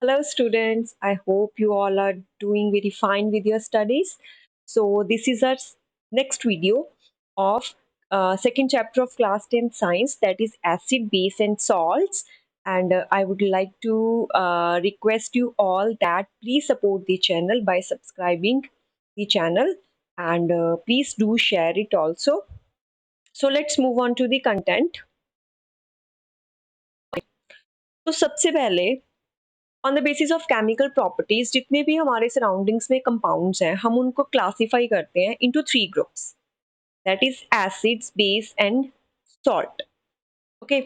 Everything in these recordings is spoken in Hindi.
Hello, students. I hope you all are doing very fine with your studies. So, this is our next video of second chapter of class 10 science, that is acid, base, and salts. And I would like to request you all that please support the channel by subscribing the channel, and please do share it also. So, let's move on to the content. तो सबसे पहले on the basis of chemical properties जितने भी हमारे सराउंडिंग्स में कंपाउंड्स हैं हम उनको क्लासिफाई करते हैं into three groups, that is acids, base and salt. Okay,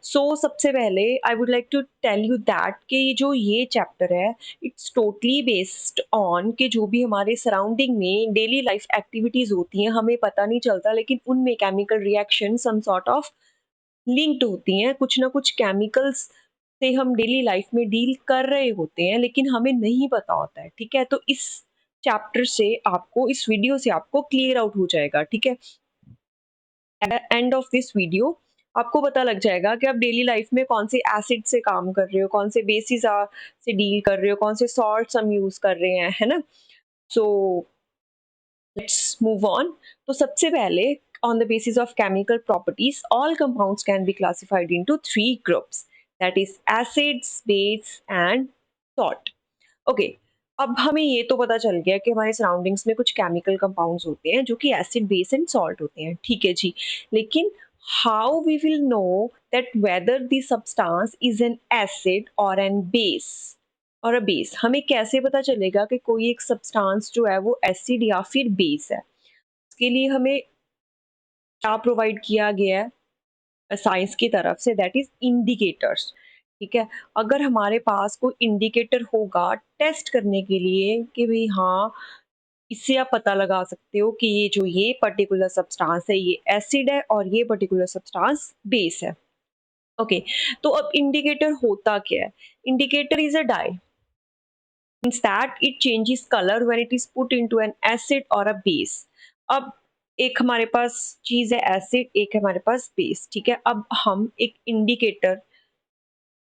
so सबसे पहले I would like to tell you that कि जो ये चैप्टर है इट्स टोटली बेस्ड ऑन कि जो भी हमारे सराउंडिंग में डेली लाइफ एक्टिविटीज होती हैं हमें पता नहीं चलता, लेकिन उनमें chemical reaction some sort of linked होती हैं. कुछ ना कुछ केमिकल्स से हम डेली लाइफ में डील कर रहे होते हैं लेकिन हमें नहीं पता होता है. ठीक है, तो इस चैप्टर से आपको, इस वीडियो से आपको क्लियर आउट हो जाएगा. ठीक है, at end of this video आपको पता लग जाएगा कि आप डेली लाइफ में कौन से एसिड से काम कर रहे हो, कौन से बेसिस से डील कर रहे हो, कौन से सॉल्ट्स हम यूज कर रहे हैं, है ना. So let's move on. तो सबसे पहले, on the basis of chemical properties, all compounds can be classified into three groups, that is acids, base and salt. Okay, अब हमें ये तो पता चल गया कि हमारे सराउंडिंग्स में कुछ केमिकल कंपाउंड्स होते हैं जो कि एसिड, बेस एंड सॉल्ट होते हैं. ठीक है जी, लेकिन how we will know that whether the substance is an acid or an base or a base. हमें कैसे पता चलेगा कि कोई एक सब्सटेंस जो है वो एसिड या फिर बेस है. इसके लिए हमें क्या प्रोवाइड किया गया है साइंस की तरफ से, दैट इज इंडिकेटर्स. ठीक है, अगर हमारे पास कोई इंडिकेटर होगा टेस्ट करने के लिए कि भाई हाँ, इससे आप पता लगा सकते हो कि ये पर्टिकुलर सब्सटेंस है ये एसिड है और ये पर्टिकुलर सब्सटेंस बेस है. ओके, तो अब इंडिकेटर होता क्या है? Indicator is a dye, means that it changes color when it is put into an acid or a base. अब एक हमारे पास चीज है एसिड, एक है हमारे पास बेस. ठीक है, अब हम एक इंडिकेटर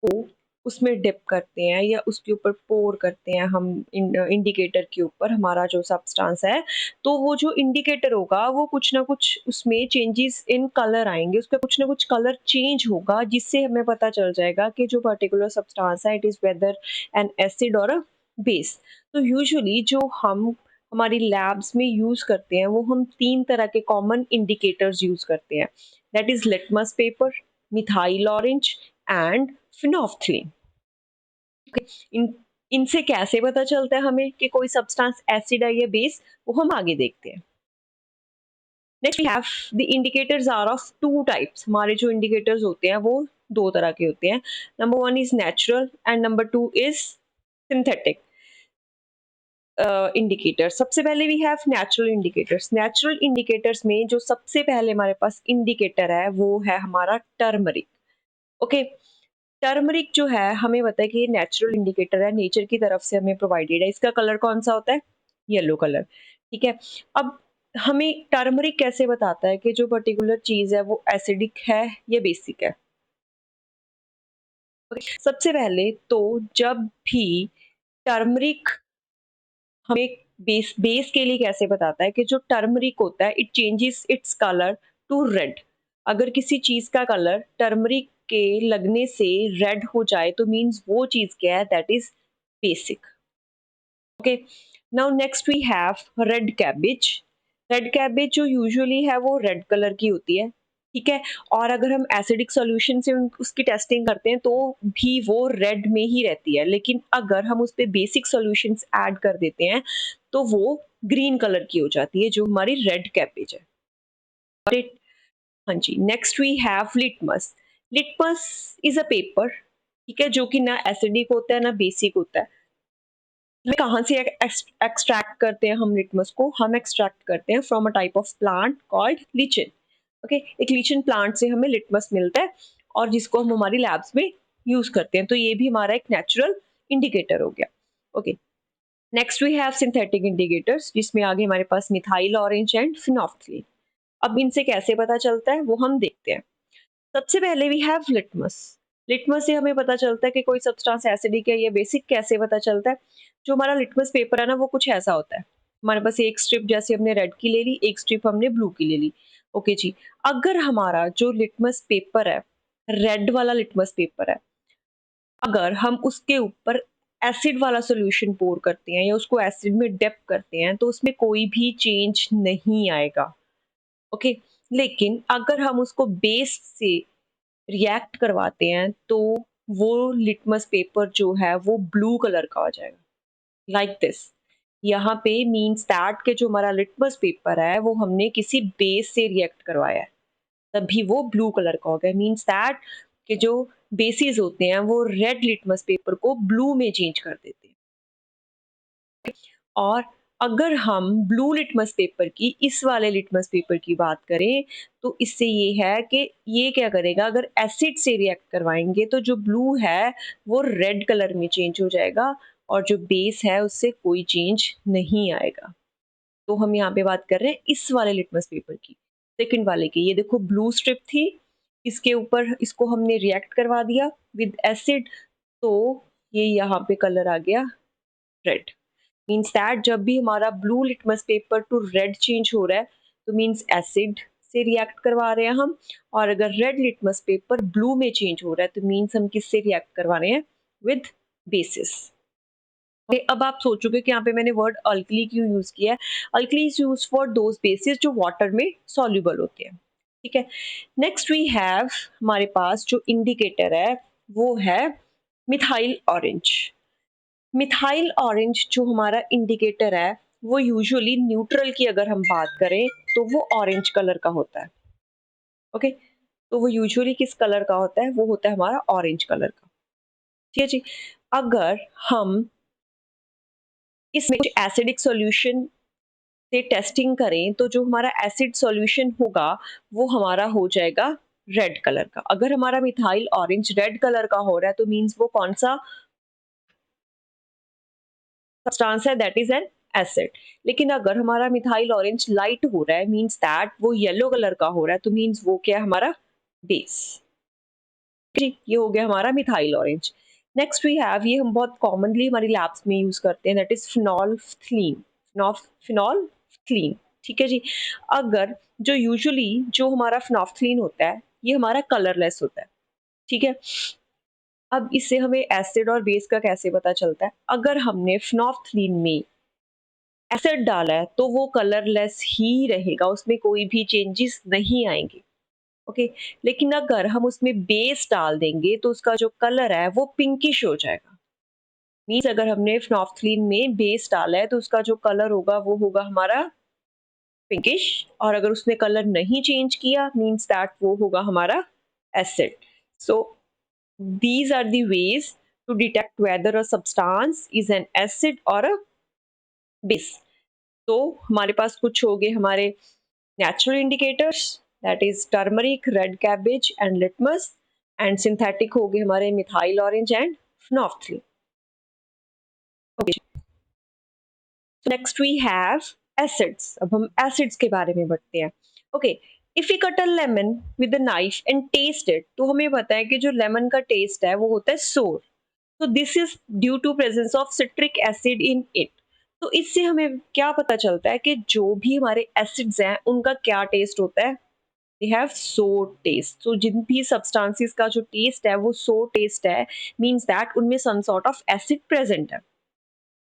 को उसमें डिप करते हैं या उसके ऊपर पोर करते हैं हम इंडिकेटर के ऊपर हमारा जो सब्सटेंस है, तो वो जो इंडिकेटर होगा वो कुछ ना कुछ उसमें चेंजेस इन कलर आएंगे, उसका कुछ ना कुछ कलर चेंज होगा जिससे हमें पता चल जाएगा कि जो पर्टिकुलर सब्सटेंस है it is whether N acid और अ बेस. तो यूजुअली जो हम हमारी लैब्स में यूज करते हैं वो हम तीन तरह के कॉमन इंडिकेटर्स यूज करते हैं, that is litmus paper, methyl orange and phenolphthalein. इन इनसे कैसे पता चलता है हमें कि कोई सब्सटेंस एसिड है या बेस, वो हम आगे देखते हैं. Next we have the indicators are of two types. हमारे जो इंडिकेटर्स होते हैं वो दो तरह के होते हैं. Number one is natural and number two is synthetic indicator. सबसे पहले we have natural indicators. Natural indicators में जो सबसे पहले हमारे पास इंडिकेटर है वो है हमारा टर्मरिक. ओके, टर्मरिक जो है हमें पता है कि ये नेचुरल इंडिकेटर है, नेचर की तरफ से हमें प्रोवाइडेड है. इसका कलर कौन सा होता है? Yellow colour. ठीक है, अब हमें टर्मरिक कैसे बताता है कि जो पर्टिकुलर चीज है वो एसिडिक है या बेसिक है? सबसे पहले तो जब भी टर्मरिक हमें बेस के लिए कैसे बताता है कि जो टर्मरिक होता है it changes its colour to red. अगर किसी चीज का कलर टर्मरिक के लगने से रेड हो जाए तो मीन्स वो चीज क्या है? That is basic. Okay, now next we have red cabbage. Red cabbage जो यूजुअली है वो रेड कलर की होती है. ठीक है, और अगर हम एसिडिक सॉल्यूशन से उसकी टेस्टिंग करते हैं तो भी वो रेड में ही रहती है, लेकिन अगर हम उस पर बेसिक सॉल्यूशंस ऐड कर देते हैं तो वो ग्रीन कलर की हो जाती है, जो हमारी रेड कैबेज है. हाँ जी, next we have litmus. Litmus is a paper. ठीक है, जो कि ना एसिडिक होता है ना बेसिक होता है. कहाँ से एक्सट्रैक्ट करते हैं हम लिटमस को? हम एक्सट्रैक्ट करते हैं from a type of plant called lichen. Okay, एक लीचिन प्लांट से हमें लिटमस मिलता है और जिसको हम हमारी लैब्स में यूज करते हैं. तो ये भी हमारा एक नेचुरल इंडिकेटर हो गया. Okay, next we have synthetic indicators, जिसमें आगे हमारे पास मिथाइल ऑरेंज एंड फिनोफ्थलीन. अब इनसे कैसे पता चलता है वो हम देखते हैं. सबसे पहले वी हैव लिटमस. लिटमस से हमें पता चलता है कि कोई सब्सटेंस एसिडिक है या बेसिक कैसे पता चलता है? जो हमारा लिटमस पेपर है ना वो कुछ ऐसा होता है। हमारे पास एक स्ट्रिप जैसे हमने रेड की ले ली, एक स्ट्रिप हमने ब्लू की ले ली। ओके जी। अगर हमारा जो लिटमस पेपर है, रेड वाला लिटमस पेपर है, अगर हम उसके ऊपर एसिड वाला सॉल्यूशन पोर करते हैं या उसको एसिड में डिप करते हैं तो उसमें कोई भी चेंज नहीं आएगा। ओके। लेकिन अगर हम उसको बेस से रिएक्ट करवाते हैं तो वो लिटमस पेपर जो है वो ब्लू कलर का हो जाएगा, लाइक दिस। यहाँ पे मीन्स दैट कि जो हमारा लिटमस पेपर है वो हमने किसी बेस से रिएक्ट करवाया है, तभी वो ब्लू कलर का हो गया। मीन्स दैट कि जो बेसिस होते हैं वो रेड लिटमस पेपर को ब्लू में चेंज कर देते हैं। और अगर हम ब्लू लिटमस पेपर की इस वाले लिटमस पेपर की बात करें तो इससे ये है कि ये क्या करेगा, अगर एसिड से रिएक्ट करवाएंगे तो जो ब्लू है वो रेड कलर में चेंज हो जाएगा और जो बेस है उससे कोई चेंज नहीं आएगा। तो हम यहाँ पे बात कर रहे हैं इस वाले लिटमस पेपर की। सेकंड वाले की, ये देखो ब्लू स्ट्रिप थी, इसके ऊपर इसको हमने रिएक्ट करवा दिया विद एसिड, तो ये यहाँ पे कलर आ गया रेड। मीन्स दैट जब भी हमारा blue litmus paper two red change हो रहा है तो मीन्स एसिड से रिएक्ट करवा रहे हैं हम। और अगर रेड लिटमस पेपर ब्लू में चेंज हो रहा है तो मीन्स हम किससे रिएक्ट करवा रहे हैं, विद बेसिस। अब आप सोचोगे कि यहाँ पे मैंने वर्ड अल्कली क्यों यूज किया है। Alkali is use for those basis जो वाटर में सॉल्युबल होते हैं। ठीक है। नेक्स्ट वी हैव, हमारे पास जो इंडिकेटर है वो है मिथाइल ऑरेंज। मिथाइल ऑरेंज जो हमारा इंडिकेटर है वो यूजुअली न्यूट्रल की अगर हम बात करें तो वो ऑरेंज कलर का होता है। ओके। तो वो यूजुअली किस कलर का होता है, वो होता है हमारा ऑरेंज कलर का। ठीक है जी। अगर हम इसमें कुछ एसिडिक सॉल्यूशन से टेस्टिंग करें तो जो हमारा एसिड सॉल्यूशन होगा वो हमारा हो जाएगा रेड कलर का। अगर हमारा मिथाइल ऑरेंज रेड कलर का हो रहा है तो मींस वो कौन सा सब्सटेंस है, दैट इज एन एसिड। लेकिन अगर हमारा मिथाइल ऑरेंज लाइट हो रहा है मींस दैट वो येलो कलर का हो रहा है तो मींस वो क्या है, हमारा बेस। जी, ये हो गया हमारा methyl orange. Next we have, ये हम बहुत कॉमनली हमारी लैब्स में यूज करते हैं, दैट इज फिनोल्फ्थलीन। फिनोल्फ्थलीन। ठीक है जी। अगर जो यूजुअली जो हमारा फिनोल्फ्थलीन होता है ये हमारा कलरलेस होता है। ठीक है। अब इससे हमें एसिड और बेस का कैसे पता चलता है, अगर हमने फिनोल्फ्थलीन में एसिड डाला है तो वो कलरलेस ही रहेगा, उसमें कोई भी चेंजेस नहीं आएंगे। ओके। लेकिन अगर हम उसमें बेस डाल देंगे तो उसका जो कलर है वो पिंकिश हो जाएगा। मीन्स अगर हमने फिनोल्फ्थलीन में बेस डाला है तो उसका जो कलर होगा वो होगा हमारा पिंकिश, और अगर उसने कलर नहीं चेंज किया मीन्स दैट वो होगा हमारा acid. So these are the ways to detect whether a substance is an acid or a base. तो हमारे पास कुछ हो गए हमारे natural indicators, that is turmeric, red cabbage and litmus, and synthetic हो गए हमारे methyl orange and phenolphthalein. Okay. So next we have acids. अब हम acids के बारे में बढ़ते हैं. Okay. If we cut a lemon with a knife and taste it, तो हमें पता है कि जो lemon का taste है वो होता है sour. So this is due to presence of citric acid in it. तो इससे हमें क्या पता चलता है कि जो भी हमारे एसिड्स हैं उनका क्या टेस्ट होता है, दे हैव सोर टेस्ट। तो जिन भी सब्सटेंसेस का जो टेस्ट है वो सोर टेस्ट है, मींस दैट उनमें some sort of acid present है।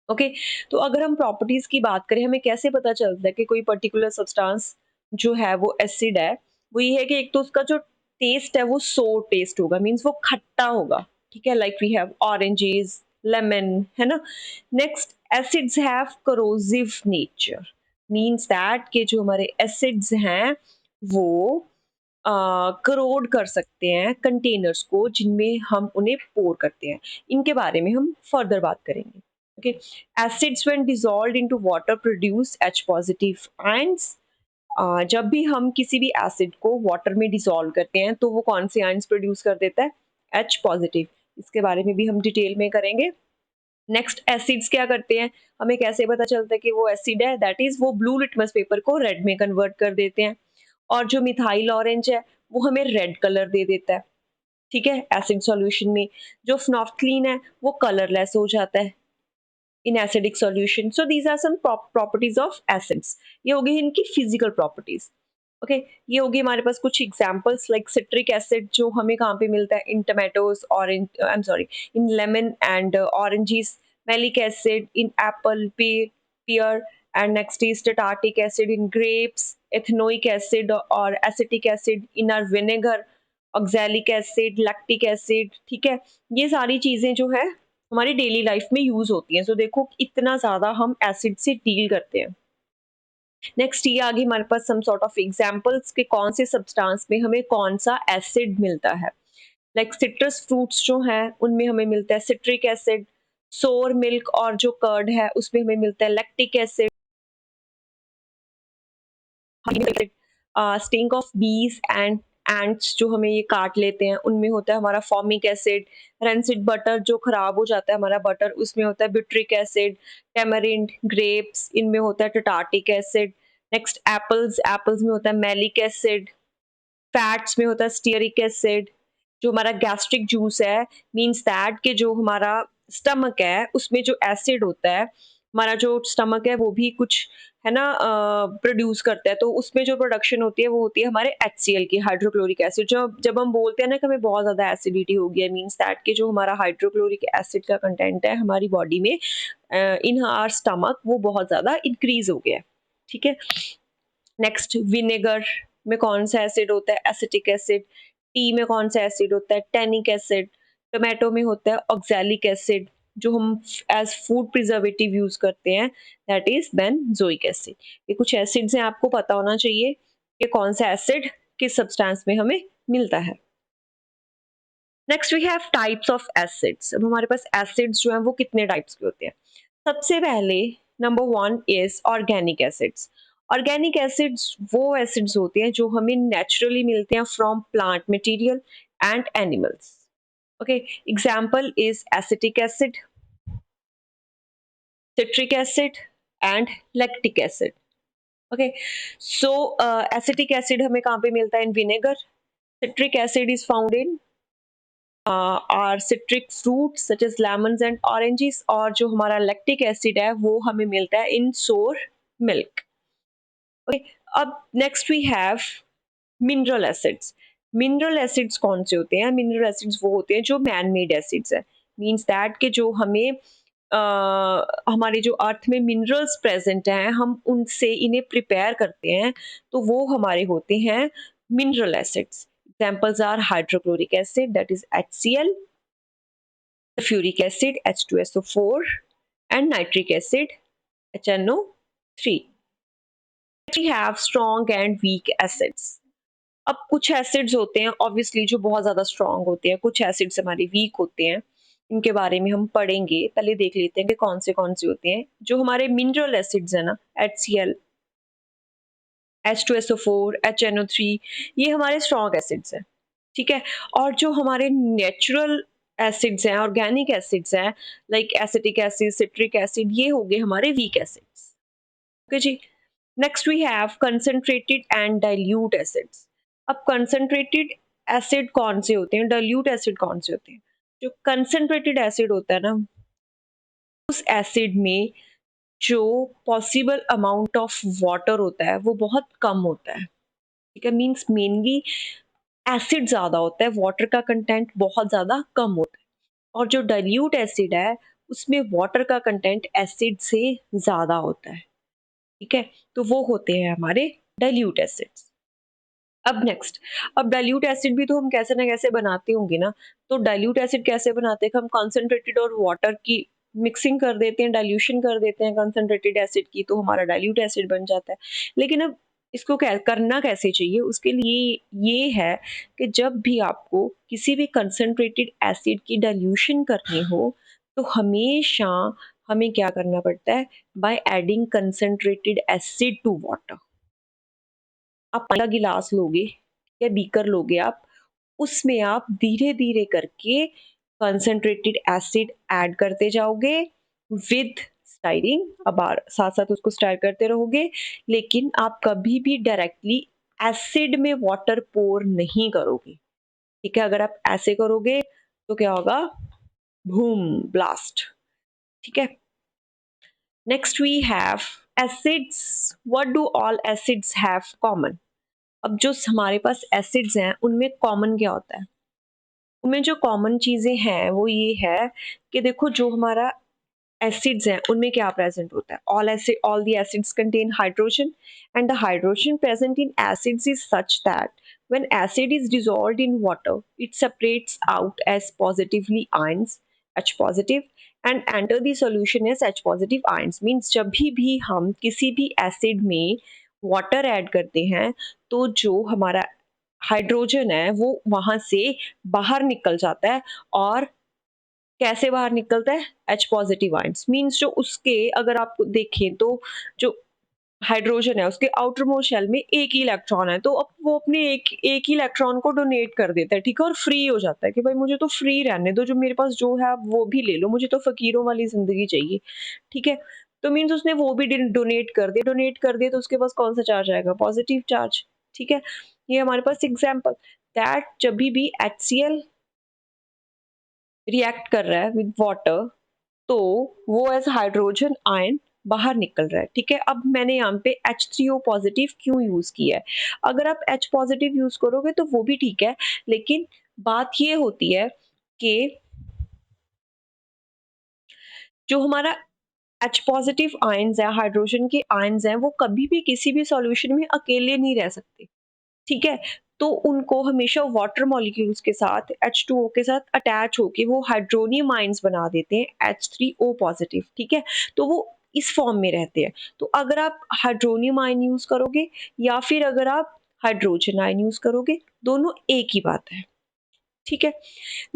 ओके। तो अगर हम प्रॉपर्टीज की बात करें हमें कैसे पता चलता है कि कोई पर्टिकुलर सब्सटेंस जो है वो एसिड है, वो ये है कि एक तो उसका जो टेस्ट है वो सोर टेस्ट होगा, मींस वो खट्टा होगा। ठीक है, like we have oranges, lemon, है ना। Next, acids have corrosive nature, means that के जो हमारे एसिड्स हैं वो करोड कर सकते हैं कंटेनर्स को जिनमें हम उन्हें पोर करते हैं। इनके बारे में हम फर्दर बात करेंगे। Okay. Acids when dissolved into water produce H positive ions. जब भी हम किसी भी एसिड को वाटर में डिसॉल्व करते हैं तो वो कौन से आयंस प्रोड्यूस कर देता है, H पॉजिटिव। इसके बारे में भी हम डिटेल में करेंगे। नेक्स्ट, एसिड्स क्या करते हैं, हमें कैसे पता चलता है कि वो एसिड है, दैट इज वो ब्लू लिटमस पेपर को रेड में कन्वर्ट कर देते हैं। और जो मिथाइल ऑरेंज है वो हमें रेड कलर दे देता है। ठीक है, एसिड सॉल्यूशन में। जो फिनोल्फ्थलीन है वो कलरलेस हो जाता है in acidic solution. So these are some properties of acids. ये हो गई इनकी फिजिकल प्रॉपर्टीज। ओके, ये होगी हमारे पास कुछ एग्जांपल्स लाइक सिट्रिक एसिड जो हमें कहाँ पे मिलता है, in tomatoes, orange, I am sorry, in lemon and oranges. Malic acid in apple, pear, and next is tartaric acid in grapes, ethanoic acid और acetic acid in our vinegar, oxalic acid, lactic acid। ठीक है, ये सारी चीजें जो है हमारी डेली लाइफ में यूज होती हैं। सो देखो इतना ज्यादा हम एसिड से डील करते हैं। नेक्स्ट ये आगे हमारे पास सम सॉर्ट ऑफ एग्जांपल्स के कौन से सब्सटेंस में हमें कौन सा एसिड मिलता है। लाइक सिट्रस फ्रूट्स जो हैं उनमें हमें मिलता है सिट्रिक एसिड, सोर मिल्क और जो कर्ड है उसमें हमें मिलता है लैक्टिक एसिड, स्टिंग ऑफ बीज एंड एंड्स जो हमें ये काट लेते हैं उनमें होता है हमारा फॉर्मिक एसिड। रेंसिड बटर जो खराब हो जाता है हमारा बटर, उसमें होता है बिट्रिक एसिड। टेमरिंड, ग्रेप्स, इनमें होता है टटार्टिक एसिड। नेक्स्ट एप्पल्स, एप्पल्स में होता है मैलिक एसिड। फैट्स में होता है स्टीयरिक एसिड। जो हमारा गैस्ट्रिक जूस है, मींस दैट कि जो हमारा स्टमक है उसमें जो एसिड होता है, हमारा जो स्टमक है वो भी कुछ है ना प्रोड्यूस करता है। तो उसमें जो प्रोडक्शन होती है वो होती है हमारे HCl की, हाइड्रोक्लोरिक एसिड। जो जब हम बोलते हैं ना कि हमें बहुत ज्यादा एसिडिटी हो गया, मींस दैट कि जो हमारा हाइड्रोक्लोरिक एसिड का कंटेंट है हमारी बॉडी में इन आवर स्टमक वो बहुत ज्यादा इंक्रीज हो गया है। ठीक है, नेक्स्ट विनेगर में कौन सा एसिड होता है, एसिटिक एसिड। टी में कौन सा एसिड होता है, टैनिक एसिड। टोमेटो में होता है ऑक्सैलिक एसिड जो हम एज फूड प्रिजर्वेटिव यूज करते हैं, दैट इज बेंजोइक एसिड। ये कुछ एसिड्स हैं, आपको पता होना चाहिए कि कौन सा एसिड किस सब्सटेंस में हमें मिलता है। Next we have types of acids. अब हमारे पास एसिड्स जो हैं वो कितने टाइप्स के होते हैं। सबसे पहले number 1 is organic acids. Organic acids वो एसिड्स होते हैं जो हमें नेचुरली मिलते हैं from plant material and animals. Okay, example is acetic acid, citric acid and lactic acid। okay, so acetic acid हमें कहाँ पे मिलता है, in vinegar। citric acid is found in our citric fruits such as lemons and oranges, और जो हमारा lactic acid है वो हमें मिलता है in sour milk। okay, अब next we have mineral acids। mineral acids कौन से होते हैं, mineral acids वो होते हैं जो man made acids है, means that कि जो हमें हमारे जो अर्थ में मिनरल्स प्रेजेंट हैं हम उनसे इन्हें प्रिपेयर करते हैं, तो वो हमारे होते हैं mineral acids. Examples are hydrochloric acid that is HCl, sulfuric acid H2SO4 and nitric acid HNO3। We have strong and weak acids। अब कुछ एसिड्स होते हैं ऑब्वियसली जो बहुत ज्यादा स्ट्रॉन्ग होते हैं, कुछ एसिड्स हमारे वीक होते हैं, इनके बारे में हम पढ़ेंगे। पहले देख लेते हैं कि कौन से होते हैं। जो हमारे मिनरल एसिड्स है ना, HCl, H2SO4, HNO3, ये हमारे स्ट्रॉन्ग एसिड्स हैं। ठीक है, और जो हमारे नेचुरल एसिड्स हैं, ऑर्गेनिक एसिड्स हैं, like acetic acid, citric acid, ये हो गए हमारे वीक एसिड्स। ओके जी, next we have concentrated and dilute acids. अब कंसंट्रेटेड एसिड कौन से होते हैं, डाइल्यूट एसिड कौन से होते हैं। जो कंसंट्रेटेड एसिड होता है ना, उस एसिड में जो पॉसिबल अमाउंट ऑफ वाटर होता है वो बहुत कम होता है। ठीक है, मींस मेनली एसिड ज्यादा होता है, वाटर का कंटेंट बहुत ज्यादा कम होता है। और जो डाइल्यूट एसिड है उसमें वाटर का कंटेंट एसिड से ज्यादा होता है। ठीक है, तो वो होते हैं हमारे डाइल्यूट एसिड्स। अब नेक्स्ट, अब डाइल्यूट एसिड भी तो हम कैसे ना कैसे बनाते होंगे ना। तो डाइल्यूट एसिड कैसे बनाते हैं, हम कंसंट्रेटेड और वाटर की मिक्सिंग कर देते हैं, डाइल्यूशन कर देते हैं कंसंट्रेटेड एसिड की, तो हमारा डाइल्यूट एसिड बन जाता है। लेकिन अब इसको करना कैसे चाहिए, उसके लिए ये है कि जब भी आपको किसी भी कंसंट्रेटेड एसिड की डाइल्यूशन करनी हो तो हमेशा हमें क्या करना पड़ता है, by adding concentrated acid to water. आप पानी का गिलास लोगे या बीकर लोगे आप, उसमें आप धीरे धीरे करके कंसंट्रेटेड एसिड ऐड करते जाओगे विद स्टायरिंग। अब साथ साथ उसको स्टायर करते रहोगे, लेकिन आप कभी भी डायरेक्टली एसिड में वाटर पोर नहीं करोगे। ठीक है, अगर आप ऐसे करोगे तो क्या होगा, बूम, ब्लास्ट। ठीक है, next we have acids. What do all acids have common? अब जो हमारे पास एसिड्स हैं उनमें कॉमन क्या होता है? उनमें जो कॉमन चीजें हैं वो ये है कि देखो, जो हमारा एसिड्स हैं उनमें क्या प्रेजेंट होता है? All the acids contain hydrogen, and the hydrogen present in acids is such that when acid is dissolved in water it separates out as positively ions, H positive, and enter the solution as H positive ions. Means जब भी हम किसी भी एसिड में वाटर ऐड करते हैं तो जो हमारा हाइड्रोजन है वो वहां से बाहर निकल जाता है, और कैसे बाहर निकलता है? H positive ions. मीन्स जो उसके, अगर आप देखें तो जो हाइड्रोजन है उसके आउटर मोस्ट शेल में एक ही इलेक्ट्रॉन है, तो अब वो अपने एक ही इलेक्ट्रॉन को डोनेट कर देता है, ठीक है, और फ्री हो जाता है कि भाई मुझे तो फ्री रहने दो, जो मेरे पास जो है आप वो भी ले लो, मुझे तो फकीरों वाली जिंदगी चाहिए। ठीक है, तो मीन्स उसने वो भी डोनेट कर दिया तो उसके पास कौन सा चार्ज आएगा? Positive charge. ठीक है, ये हमारे पास एग्जाम्पल दैट जब भी HCl रिएक्ट कर रहा है विद वाटर तो वो एज हाइड्रोजन आयन बाहर निकल रहा है। ठीक है, अब मैंने यहाँ पे H3O पॉजिटिव क्यों यूज किया है? अगर आप H पॉजिटिव यूज करोगे तो वो भी ठीक है, लेकिन बात ये होती है कि जो हमारा H पॉजिटिव आयंस है, हाइड्रोजन के आयंस हैं, वो कभी भी किसी भी सॉल्यूशन में अकेले नहीं रह सकते। ठीक है, तो उनको हमेशा वाटर मॉलिक्यूल्स के साथ H2O के साथ अटैच होके वो हाइड्रोनियम आयंस बना देते हैं H3O पॉजिटिव। ठीक है, तो वो इस फॉर्म में रहते हैं। तो अगर आप हाइड्रोनियम आयन यूज करोगे या फिर अगर आप हाइड्रोजन आयन यूज करोगे, दोनों एक ही बात है। ठीक है,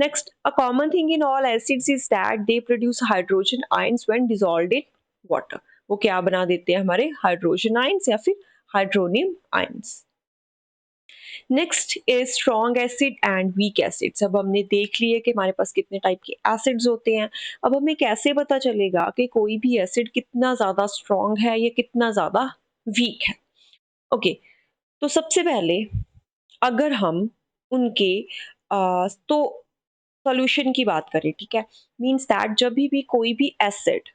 next, a common thing in all acids is that they produce hydrogen ions when dissolved in water. वो क्या बना देते हैं? हमारे हाइड्रोजन आयंस या फिर hydronium ions. Next is strong acid and week acids. अब हमने देख लिए कि हमारे पास कितने टाइप के एसिड्स होते हैं। अब हमें कैसे पता चलेगा कि कोई भी एसिड कितना ज्यादा स्ट्रॉन्ग है या कितना ज्यादा वीक है? ओके, तो सबसे पहले अगर हम उनके तो सॉल्यूशन की बात करें, ठीक है, मींस दैट जब भी कोई भी एसिड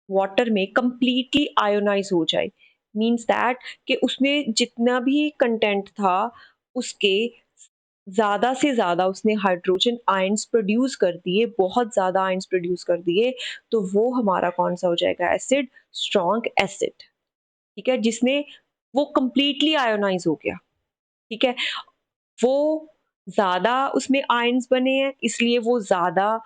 वाटर में कंप्लीटली आयोनाइज हो जाए, मींस दैट कि उसमें जितना भी कंटेंट था उसके ज्यादा से ज्यादा उसने हाइड्रोजन आयंस प्रोड्यूस कर दिए, बहुत ज्यादा आयंस प्रोड्यूस कर दिए, तो वो हमारा कौन सा हो जाएगा? Acid, strong acid. ठीक है, जिसने वो कंप्लीटली आयोनाइज हो गया। ठीक है, वो ज्यादा उसमें आयंस बने हैं इसलिए वो ज्यादा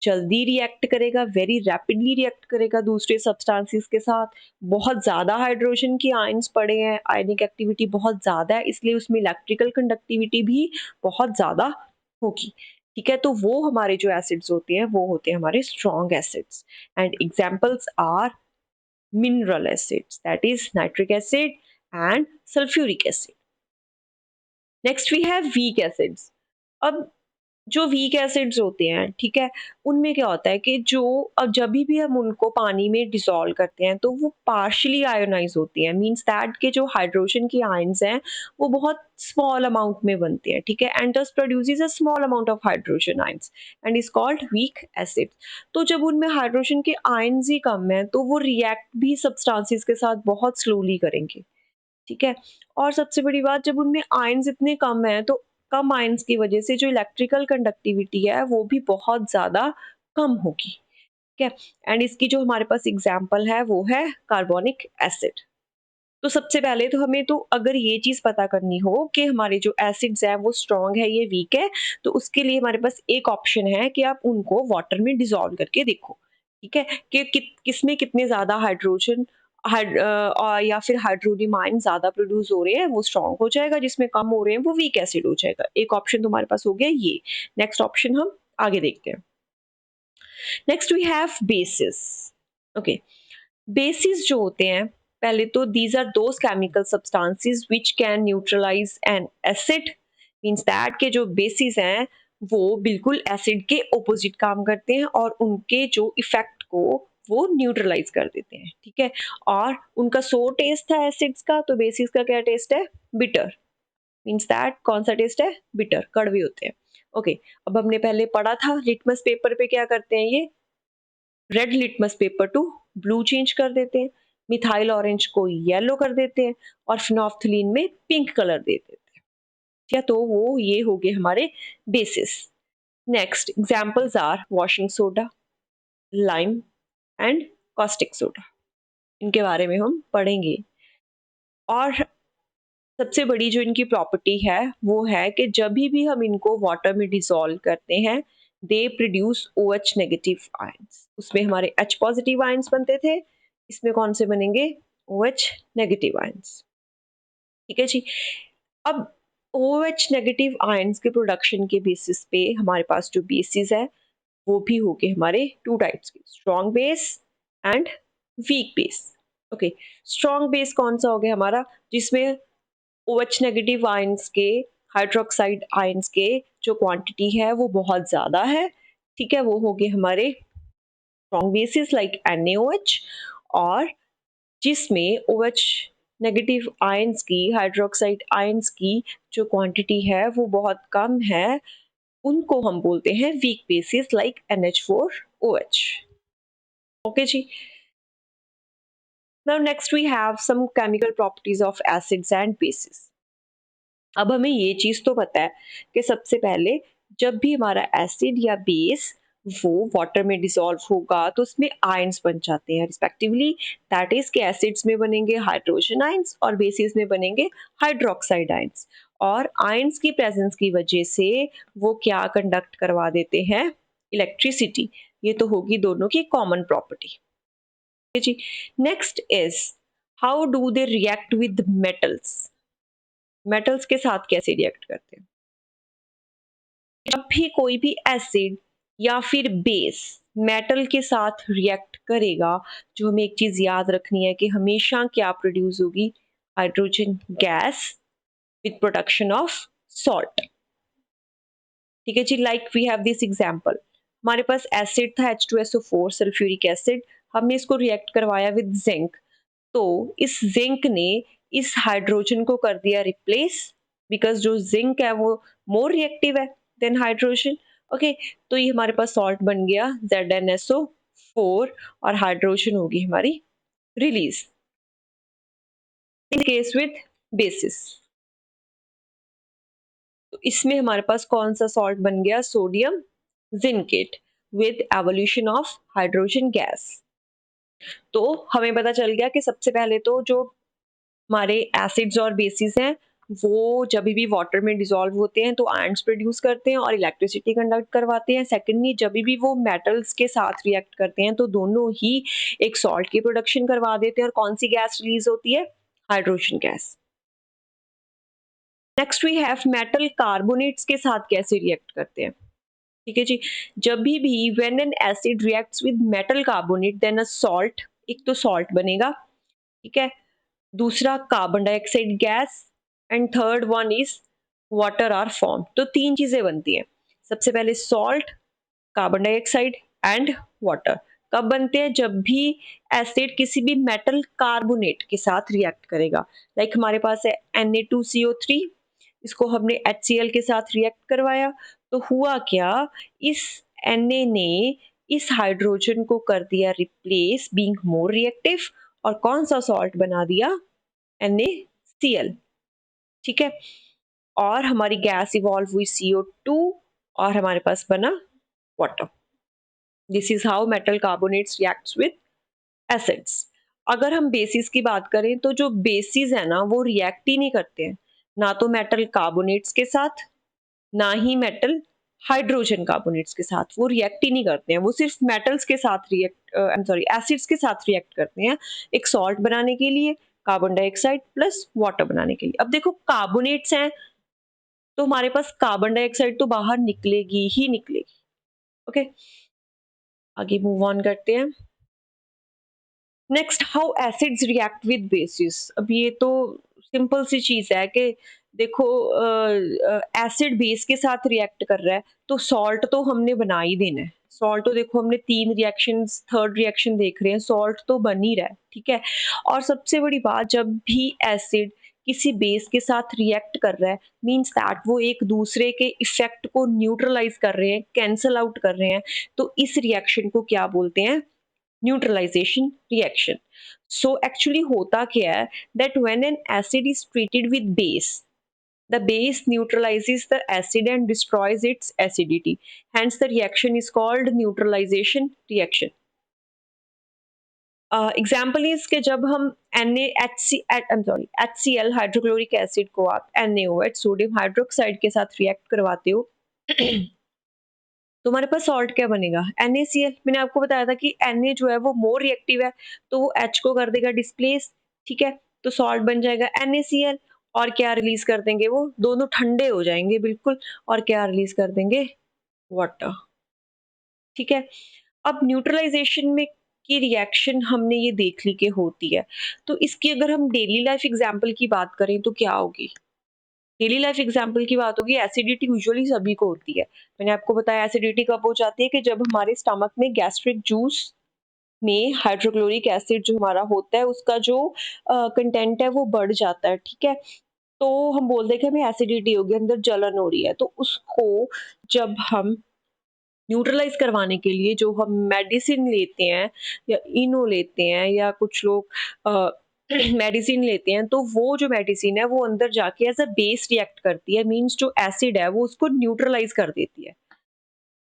जल्दी रिएक्ट करेगा, वेरी रैपिडली रिएक्ट करेगा दूसरे सब्सटेंसेस के साथ। बहुत ज्यादा हाइड्रोजन की आयंस पड़े हैं, आयनिक एक्टिविटी बहुत ज्यादा है, इसलिए उसमें इलेक्ट्रिकल कंडक्टिविटी भी बहुत ज्यादा होगी। ठीक है, तो वो हमारे जो एसिड्स होते हैं वो होते हैं हमारे strong acids, and examples are mineral acids, that is nitric acid and sulphuric acid. Next we have weak acids. अब जो वीक एसिड्स होते हैं, ठीक है, उनमें क्या होता है कि जो, अब जब भी हम उनको पानी में डिसॉल्व करते हैं तो वो पार्शियली आयोनाइज होती हैं। मींस दैट के जो हाइड्रोजन की आयंस हैं वो बहुत स्मॉल अमाउंट में बनते हैं। ठीक है, एंड दस produces a small amount of hydrogen ions and is called weak acid. तो जब उनमें हाइड्रोजन के आयंस ही कम है तो वो रिएक्ट भी सब्सटेंसेस के साथ बहुत स्लोली करेंगे। ठीक है, और सबसे बड़ी बात, जब उनमें आयंस इतने कम है तो कम आयंस की वजह से जो इलेक्ट्रिकल कंडक्टिविटी है वो भी बहुत ज्यादा कम होगी। ठीक है, एंड इसकी जो हमारे पास एग्जांपल है वो है कार्बोनिक एसिड। तो सबसे पहले तो हमें, तो अगर ये चीज पता करनी हो कि हमारे जो एसिड्स हैं वो स्ट्रॉन्ग है ये वीक है, तो उसके लिए हमारे पास एक ऑप्शन है कि आप उनको वाटर में डिसॉल्व करके देखो। ठीक है, कि किसमें कितने ज्यादा हाइड्रोजन या फिर हाइड्रोनियम आयन ज्यादा प्रोड्यूस हो रहे हैं वो स्ट्रॉन्ग हो जाएगा, जिसमें कम हो रहे हैं वो वीक एसिड हो जाएगा। एक ऑप्शन तुम्हारे पास हो गया ये। नेक्स्ट ऑप्शन हम आगे देखते हैं। Next we have bases. Okay, bases जो होते हैं, पहले तो these are those chemical substances which can neutralise an acid. Means that के जो बेसिस हैं वो बिल्कुल एसिड के ऑपोजिट काम करते हैं और उनके जो इफेक्ट को वो न्यूट्रलाइज कर देते हैं। ठीक है, और उनका सो टेस्ट था एसिड्स का, तो बेसिस का क्या टेस्ट है? बिटर। मींस दैट कौन सा टेस्ट है? बिटर, कड़वे होते हैं। ओके, अब हमने पहले पढ़ा था लिटमस पेपर पे क्या करते हैं ये, red litmus paper two blue change कर देते हैं, मिथाइल ऑरेंज को येलो कर देते हैं और फिनोल्फ्थलीन में पिंक कलर दे देते हैं। या तो वो ये हो गए हमारे bases. Next examples are washing soda, lime and caustic soda. इनके बारे में हम पढ़ेंगे। और सबसे बड़ी जो इनकी प्रॉपर्टी है वो है कि जब भी हम इनको वाटर में डिसॉल्व करते हैं they produce OH negative ions. उसमें हमारे H पॉजिटिव आयंस बनते थे, इसमें कौन से बनेंगे, OH नेगेटिव आयंस। ठीक है जी। अब OH नेगेटिव आयंस के प्रोडक्शन के बेसिस पे हमारे पास जो बेसिस है वो भी हो गए हमारे टू टाइप्स के, strong base and weak base. Okay, strong base कौन सा हो गया हमारा, जिसमें OH नेगेटिव आयंस के, हाइड्रोक्साइड आयंस के जो क्वांटिटी है वो बहुत ज़्यादा है। ठीक है, वो हो गए हमारे स्ट्रॉन्ग बेसिस लाइक NaOH। और जिसमें OH नेगेटिव आयंस की, हाइड्रोक्साइड आयंस की जो क्वांटिटी है वो बहुत कम है, उनको हम बोलते हैं weak bases like NH4OH। Okay जी। Now next we have some chemical properties of acids and bases। अब हमें ये चीज तो पता है कि सबसे पहले जब भी हमारा एसिड या बेस वो वाटर में डिसॉल्व होगा तो उसमें आयंस बन जाते हैं रिस्पेक्टिवली। दैट इज के एसिड्स में बनेंगे हाइड्रोजन आयंस और बेसिस में बनेंगे हाइड्रोक्साइड आयंस। और आयंस की प्रेजेंस की वजह से वो क्या कंडक्ट करवा देते हैं, इलेक्ट्रिसिटी। ये तो होगी दोनों की कॉमन प्रॉपर्टी जी। Next is how do they react with metals. Metals के साथ कैसे रिएक्ट करते हैं, जब भी कोई भी एसिड या फिर बेस मेटल के साथ रिएक्ट करेगा, जो हमें एक चीज याद रखनी है कि हमेशा क्या प्रोड्यूस होगी, hydrogen gas with production of salt. ठीक है जी। Like we have this example, हमारे पास एसिड था H2SO4 सल्फ्यूरिक एसिड, हमने इसको रिएक्ट करवाया विद जिंक। तो इस जिंक ने इस हाइड्रोजन को कर दिया रिप्लेस, बिकॉज जो जिंक है वो मोर रिएक्टिव है देन हाइड्रोजन। ओके, तो ये हमारे पास सॉल्ट बन गया ZnSO4 और हाइड्रोजन होगी हमारी release. In case with basis, तो इसमें हमारे पास कौन सा सॉल्ट बन गया, sodium zincate with evolution of hydrogen gas. तो हमें पता चल गया कि सबसे पहले तो जो हमारे एसिड्स और बेसिस हैं वो जब भी वाटर में डिसॉल्व होते हैं तो आयंस प्रोड्यूस करते हैं और इलेक्ट्रिसिटी कंडक्ट करवाते हैं। सेकेंडली जब भी वो मेटल्स के साथ रिएक्ट करते हैं तो दोनों ही एक सॉल्ट की प्रोडक्शन करवा देते हैं और कौन सी गैस रिलीज होती है, hydrogen gas. Next we have metal carbonates के साथ कैसे रिएक्ट करते हैं। ठीक है जी, जब भी when an acid reacts with metal carbonate then a salt, एक तो सॉल्ट बनेगा, ठीक है, दूसरा carbon dioxide gas and third one is water are form. तो तीन चीजें बनती हैं, सबसे पहले salt, carbon dioxide and water. कब बनते हैं, जब भी एसिड किसी भी मेटल कार्बोनेट के साथ रिएक्ट करेगा। लाइक हमारे पास है Na2CO3, इसको हमने HCl के साथ रिएक्ट करवाया तो हुआ क्या, इस Na ने इस हाइड्रोजन को कर दिया रिप्लेस बीइंग मोर रिएक्टिव और कौन सा सॉल्ट बना दिया, NaCl। ठीक है, और हमारी गैस इवॉल्व हुई CO2 और हमारे पास बना water. This is how metal carbonates reacts with acids. अगर हम बेसिस की बात करें तो जो बेसिस है ना वो रिएक्ट ही नहीं करते हैं, ना तो मेटल कार्बोनेट्स के साथ ना ही मेटल हाइड्रोजन कार्बोनेट्स के साथ, वो रिएक्ट ही नहीं करते हैं। वो सिर्फ मेटल्स के साथ react, I am sorry, acids के साथ रिएक्ट करते हैं एक सॉल्ट बनाने के लिए, कार्बन डाइऑक्साइड प्लस वाटर बनाने के लिए। अब देखो कार्बोनेट्स हैं तो हमारे पास कार्बन डाइऑक्साइड तो बाहर निकलेगी ही निकलेगी। ओके, आगे मूव ऑन करते हैं। Next, how acids react with basis. अब ये तो सिंपल सी चीज है कि देखो एसिड बेस के साथ रिएक्ट कर रहा है तो सॉल्ट तो हमने बना ही देना है। सॉल्ट तो देखो हमने तीन रिएक्शंस, थर्ड रिएक्शन देख रहे हैं, सॉल्ट तो बन ही रहा है। ठीक है, और सबसे बड़ी बात, जब भी एसिड किसी बेस के साथ रिएक्ट कर रहा है, मीन्स दैट वो एक दूसरे के इफेक्ट को न्यूट्रलाइज कर रहे हैं, कैंसल आउट कर रहे हैं। तो इस रिएक्शन को क्या बोलते हैं? Neutralisation reaction. सो एक्चुअली होता क्या है, that when an acid is treated with base, the base neutralizes the acid and destroys its acidity. Hence, the reaction is called neutralization reaction. Example is के जब हम HCl हाइड्रोक्लोरिक एसिड को आप NaOH सोडियम हाइड्रोक्साइड के साथ रिएक्ट करवाते हो तो हमारे पास सॉल्ट क्या बनेगा? NaCl। मैंने आपको बताया था कि Na जो है वो मोर रिएक्टिव है, तो वो H को कर देगा डिस्प्लेस, ठीक है, तो सॉल्ट बन जाएगा NaCl। और क्या रिलीज कर देंगे? वो दोनों ठंडे हो जाएंगे बिल्कुल, और क्या रिलीज कर देंगे? वाटर, ठीक है। अब न्यूट्रलाइजेशन में की रिएक्शन हमने ये देख ली कि होती है, तो इसकी अगर हम डेली लाइफ एग्जांपल की बात करें तो क्या होगी? डेली लाइफ एग्जांपल की बात होगी, एसिडिटी यूजुअली सभी को होती है। मैंने आपको बताया एसिडिटी कब हो जाती है कि जब हमारे स्टमक में गैस्ट्रिक जूस में हाइड्रोक्लोरिक एसिड जो हमारा होता है उसका जो कंटेंट है वो बढ़ जाता है, ठीक है। तो हम बोलते हैं कि हमें एसिडिटी होगी, अंदर जलन हो रही है, तो उसको जब हम न्यूट्रलाइज करवाने के लिए जो हम मेडिसिन लेते हैं या इनो लेते हैं या कुछ लोग मेडिसिन लेते हैं, तो वो जो मेडिसिन है वो अंदर जाके एज अ बेस रिएक्ट करती है, मींस जो एसिड है वो उसको न्यूट्रलाइज कर देती है,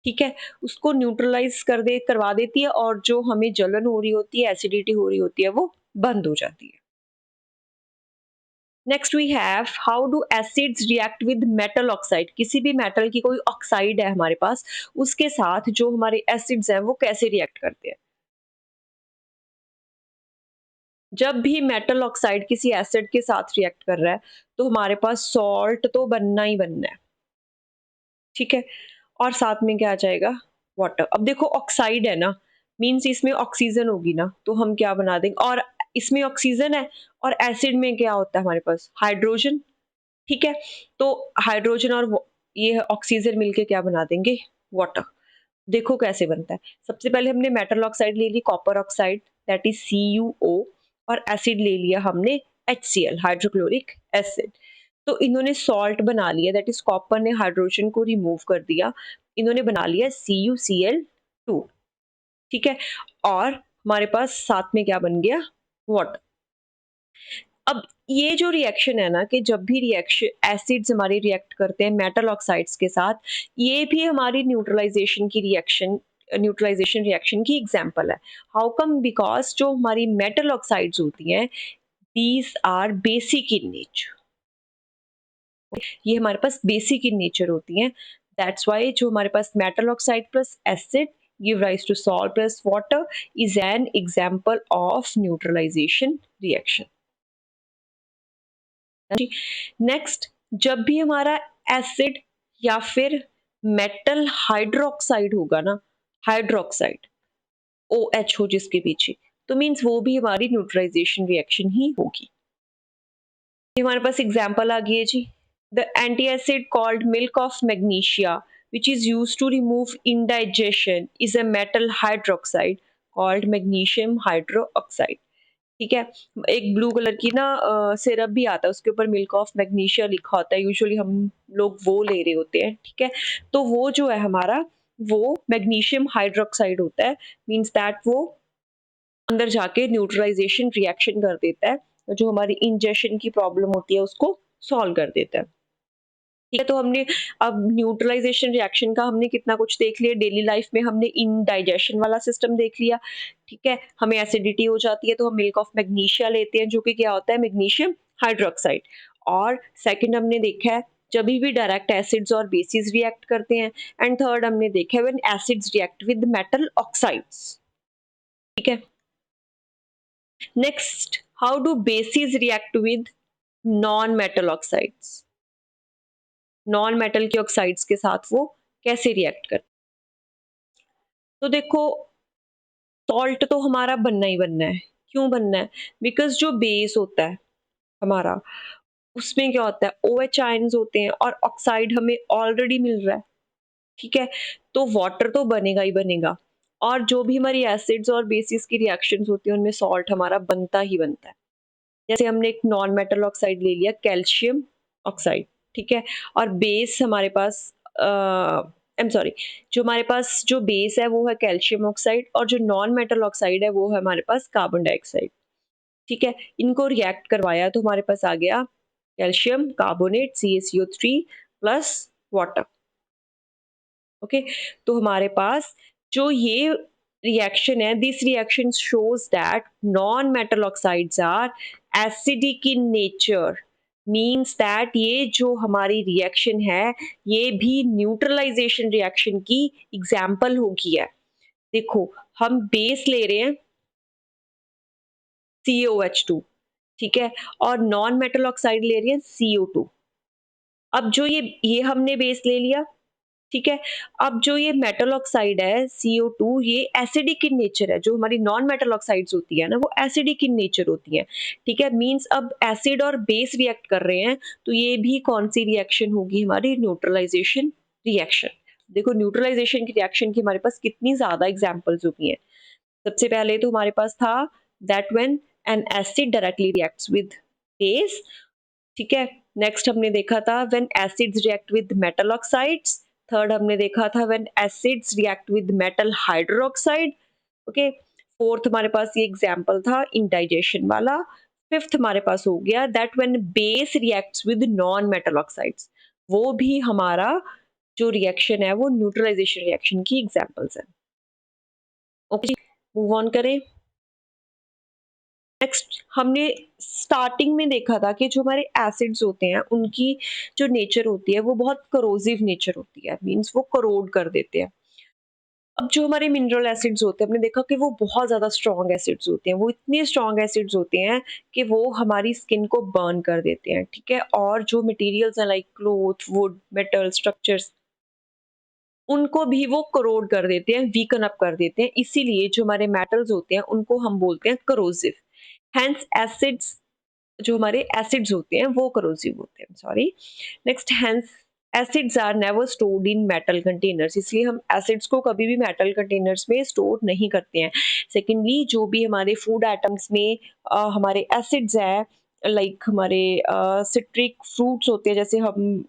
ठीक है, उसको न्यूट्रलाइज करवा देती है, और जो हमें जलन हो रही होती है, एसिडिटी हो रही होती है, वो बंद हो जाती है। Next we have how do acids react with metal oxide. किसी भी मेटल की कोई ऑक्साइड है हमारे पास, उसके साथ जो हमारे एसिड्स हैं वो कैसे रिएक्ट करते हैं? जब भी मेटल ऑक्साइड किसी एसिड के साथ रिएक्ट कर रहा है तो हमारे पास सॉल्ट तो बनना ही बनना है, ठीक है, और साथ में क्या आ जाएगा? वाटर। अब देखो ऑक्साइड है ना, मींस इसमें ऑक्सीजन होगी ना, तो हम क्या बना देंगे? और इसमें ऑक्सीजन है, और एसिड में क्या होता है हमारे पास? हाइड्रोजन, ठीक है। तो हाइड्रोजन और ये ऑक्सीजन मिलके क्या बना देंगे? वाटर। देखो कैसे बनता है। सबसे पहले हमने मेटल ऑक्साइड ले ली, copper oxide, that is CuO, और एसिड ले लिया हमने HCl हाइड्रोक्लोरिक एसिड। तो इन्होंने सॉल्ट बना लिया, दैट इज कॉपर ने हाइड्रोजन को रिमूव कर दिया, इन्होंने बना लिया CuCl2, ठीक है। और हमारे पास साथ में क्या बन गया? वाटर। अब ये जो रिएक्शन है ना, कि जब भी रिएक्शन एसिड्स हमारे रिएक्ट करते हैं मेटल ऑक्साइड्स के साथ, ये भी हमारी न्यूट्रलाइजेशन रिएक्शन की एग्जांपल है। How come? बिकॉज जो हमारी मेटल ऑक्साइड्स होती हैं, these are basic in nature, ये हमारे पास बेसिक इन नेचर होती हैं। दैट्स वाई जो हमारे पास metal oxide plus acid give rise to salt plus water is an example of neutralization reaction. Next, जब भी हमारा एसिड या फिर मेटल हाइड्रोक्साइड होगा ना, हाइड्रोक्साइड OH हो जिसके पीछे, तो मींस वो भी हमारी न्यूट्रलाइजेशन रिएक्शन ही होगी। ये हमारे पास एग्जांपल आ गई है जी। The anti acid called milk of magnesia which is used to remove indigestion is a metal hydroxide called magnesium hydroxide, ठीक है। एक ब्लू कलर की ना सिरप भी आता है, उसके ऊपर मिल्क ऑफ मैग्नीशिया लिखा होता है, यूजुअली हम लोग वो ले रहे होते हैं, ठीक है। तो वो जो है हमारा, वो मैग्नीशियम हाइड्रोक्साइड होता है, मींस दैट वो अंदर जाके न्यूट्रलाइजेशन रिएक्शन कर देता है, जो हमारी इंजेशन की प्रॉब्लम होती है उसको सॉल्व कर देता है, ठीक है। तो हमने अब न्यूट्रलाइजेशन रिएक्शन का हमने कितना कुछ देख लिया। डेली लाइफ में हमने इनडाइजेशन वाला सिस्टम देख लिया, ठीक है। हमें एसिडिटी हो जाती है तो हम मिल्क ऑफ मैग्नीशिया लेते हैं, जो कि क्या होता है? Magnesium hydroxide. और सेकंड हमने देखा है जब भी डायरेक्ट एसिड्स और बेसिस रिएक्ट करते हैं। एंड थर्ड हमने देखा है when acids react with metal oxides, ठीक है। Next, how do basis react with non metal oxides? Non metal के ऑक्साइड्स के साथ वो कैसे रिएक्ट करते? तो देखो, सॉल्ट तो हमारा बनना ही बनना है। क्यों बनना है? बिकॉज जो बेस होता है हमारा, उसमें क्या होता है? OH आयंस होते हैं, और ऑक्साइड हमें ऑलरेडी मिल रहा है, ठीक है। तो वाटर तो बनेगा ही बनेगा, और जो भी हमारी एसिड्स और बेसिस की रिएक्शंस होती है उनमें सॉल्ट हमारा बनता ही बनता है। जैसे हमने एक नॉन मेटल ऑक्साइड ले लिया कैल्शियम ऑक्साइड, ठीक है, और बेस हमारे पास आई एम सॉरी, जो हमारे पास जो बेस है वो है कैल्शियम ऑक्साइड, और जो नॉन मेटल ऑक्साइड है वो है हमारे पास कार्बन डाइऑक्साइड, ठीक है। इनको रिएक्ट करवाया तो हमारे पास आ गया calcium carbonate CaCO3 plus water. Okay, तो हमारे पास जो ये रिएक्शन है, this reaction shows that non metal oxides are acidic in nature, means that ये जो हमारी रिएक्शन है ये भी न्यूट्रलाइजेशन रिएक्शन की एग्जाम्पल होगी है। देखो, हम बेस ले रहे हैं COH2, ठीक है, और नॉन मेटल ऑक्साइड ले रही है CO2। अब जो ये हमने बेस ले लिया, ठीक है। अब जो ये मेटल ऑक्साइड है CO2, ये एसिडिक इन नेचर है। जो हमारी नॉन मेटल ऑक्साइड्स होती है ना वो एसिडिक इन नेचर होती हैं, ठीक है। मींस अब एसिड और बेस रिएक्ट कर रहे हैं तो ये भी कौन सी रिएक्शन होगी, हमारी न्यूट्रलाइजेशन रिएक्शन। देखो, न्यूट्रलाइजेशन की रिएक्शन की हमारे पास कितनी ज्यादा एग्जांपल्स होती हैं। सबसे पहले तो हमारे पास था that when an acid directly reacts with base, ठीक है। नेक्स्ट हमने देखा था when acids react with metal oxides. Third हमने देखा था when acids react with metal hydroxide. Okay, fourth हमारे पास ये एग्जांपल था इंडाइजेशन वाला। फिफ्थ हमारे पास हो गया that when base reacts with non metal oxides. वो भी हमारा जो रिएक्शन है वो न्यूट्रलाइजेशन रिएक्शन की एग्जांपल्स है। ओके, मूव ऑन करें। नेक्स्ट हमने स्टार्टिंग में देखा था कि जो हमारे एसिड्स होते हैं उनकी जो नेचर होती है वो बहुत करोजिव नेचर होती है, मींस वो करोड कर देते हैं। अब जो हमारे मिनरल एसिड्स होते हैं, हमने देखा कि वो बहुत ज्यादा स्ट्रॉन्ग एसिड्स होते हैं। वो इतने स्ट्रॉन्ग एसिड्स होते हैं कि वो हमारी स्किन को बर्न कर देते हैं, ठीक है। और जो मटेरियल्स हैं like cloth, would, metal structures, उनको भी वो करोड कर देते हैं, वीकन अप कर देते हैं। इसीलिए जो हमारे मेटल्स होते हैं उनको हम बोलते हैं करोजिव। हेंस एसिड्स, जो हमारे एसिड्स होते हैं वो करोसिव होते हैं, sorry. Next, hence acids are never stored in metal containers, इसलिए हम एसिड्स को कभी भी मेटल कंटेनर्स में स्टोर नहीं करते हैं। सेकेंडली, जो भी हमारे फूड आइटम्स में हमारे एसिड्स है, लाइक हमारे सिट्रिक फ्रूट्स होते हैं, जैसे हम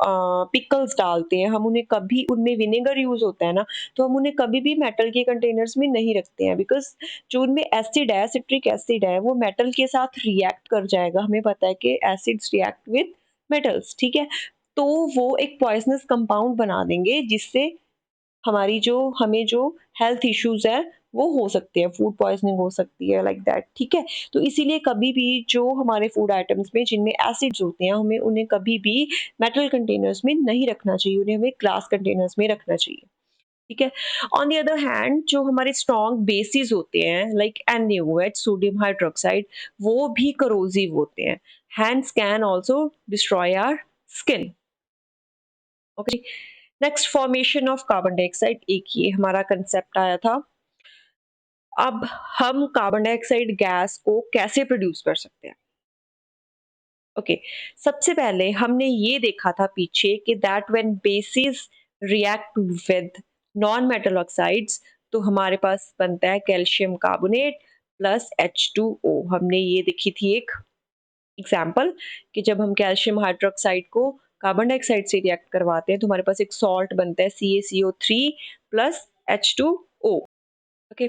पिकल्स डालते हैं, हम उन्हें कभी, उनमें विनेगर यूज होता है ना, तो हम उन्हें कभी भी मेटल के कंटेनर्स में नहीं रखते हैं, बिकॉज जो उनमें एसिड है, सिट्रिक एसिड है, वो मेटल के साथ रिएक्ट कर जाएगा। हमें पता है कि एसिड्स रिएक्ट विद मेटल्स, ठीक है। तो वो एक पॉइजनस कंपाउंड बना देंगे जिससे हमारी जो, हमें जो हेल्थ इश्यूज है वो हो सकते हैं, फूड पॉइजनिंग हो सकती है, लाइक दैट, ठीक है। तो इसीलिए कभी भी जो हमारे फूड आइटम्स में जिनमें एसिड्स होते हैं, हमें उन्हें कभी भी मेटल कंटेनर्स में नहीं रखना चाहिए, उन्हें हमें ग्लास कंटेनर्स में रखना चाहिए, ठीक है। ऑन द अदर हैंड, जो हमारे स्ट्रॉन्ग बेसिस होते हैं लाइक NaOH, सोडियम हाइड्रोक्साइड, वो भी करोजिव होते हैं, hence can also destroy our skin. Okay, next, formation of carbon dioxide, एक ये हमारा कंसेप्ट आया था। अब हम कार्बन डाइऑक्साइड गैस को कैसे प्रोड्यूस कर सकते हैं। ओके, सबसे पहले हमने ये देखा था पीछे कि that when basis react with non metal oxides, तो हमारे पास बनता है कैल्शियम कार्बोनेट प्लस H2O। हमने ये देखी थी एक एग्जाम्पल कि जब हम कैल्शियम हाइड्रोक्साइड को कार्बन डाइऑक्साइड से रिएक्ट करवाते हैं तो हमारे पास एक सॉल्ट बनता है CaCO3 प्लस H2O। ओके,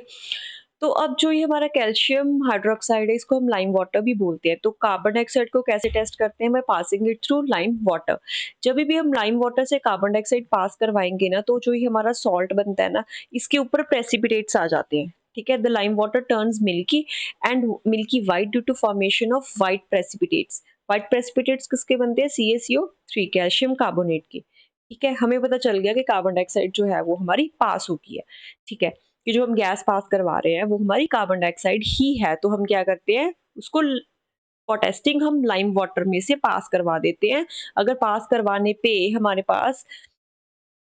तो अब जो ये हमारा कैल्शियम हाइड्रोक्साइड है, इसको हम लाइम वाटर भी बोलते हैं। तो कार्बन डाइऑक्साइड को कैसे टेस्ट करते हैं, by passing it through lime water. जब भी हम लाइम वाटर से कार्बन डाइऑक्साइड पास करवाएंगे ना, तो जो ये हमारा सॉल्ट बनता है ना, इसके ऊपर प्रेसिपिटेट्स आ जाते हैं, ठीक है। The lime water turns milky and milky white due to formation of white precipitates. White precipitates किसके बनते हैं, CaCO3, कैल्शियम कार्बोनेट के, ठीक है। हमें पता चल गया कि कार्बन डाइऑक्साइड जो है वो हमारी पास हो गई है, ठीक है। कि जो हम गैस पास करवा रहे हैं वो हमारी कार्बन डाइऑक्साइड ही है, तो हम क्या करते हैं, उसको फॉर टेस्टिंग हम लाइम वाटर में से पास करवा देते हैं। अगर पास करवाने पे हमारे पास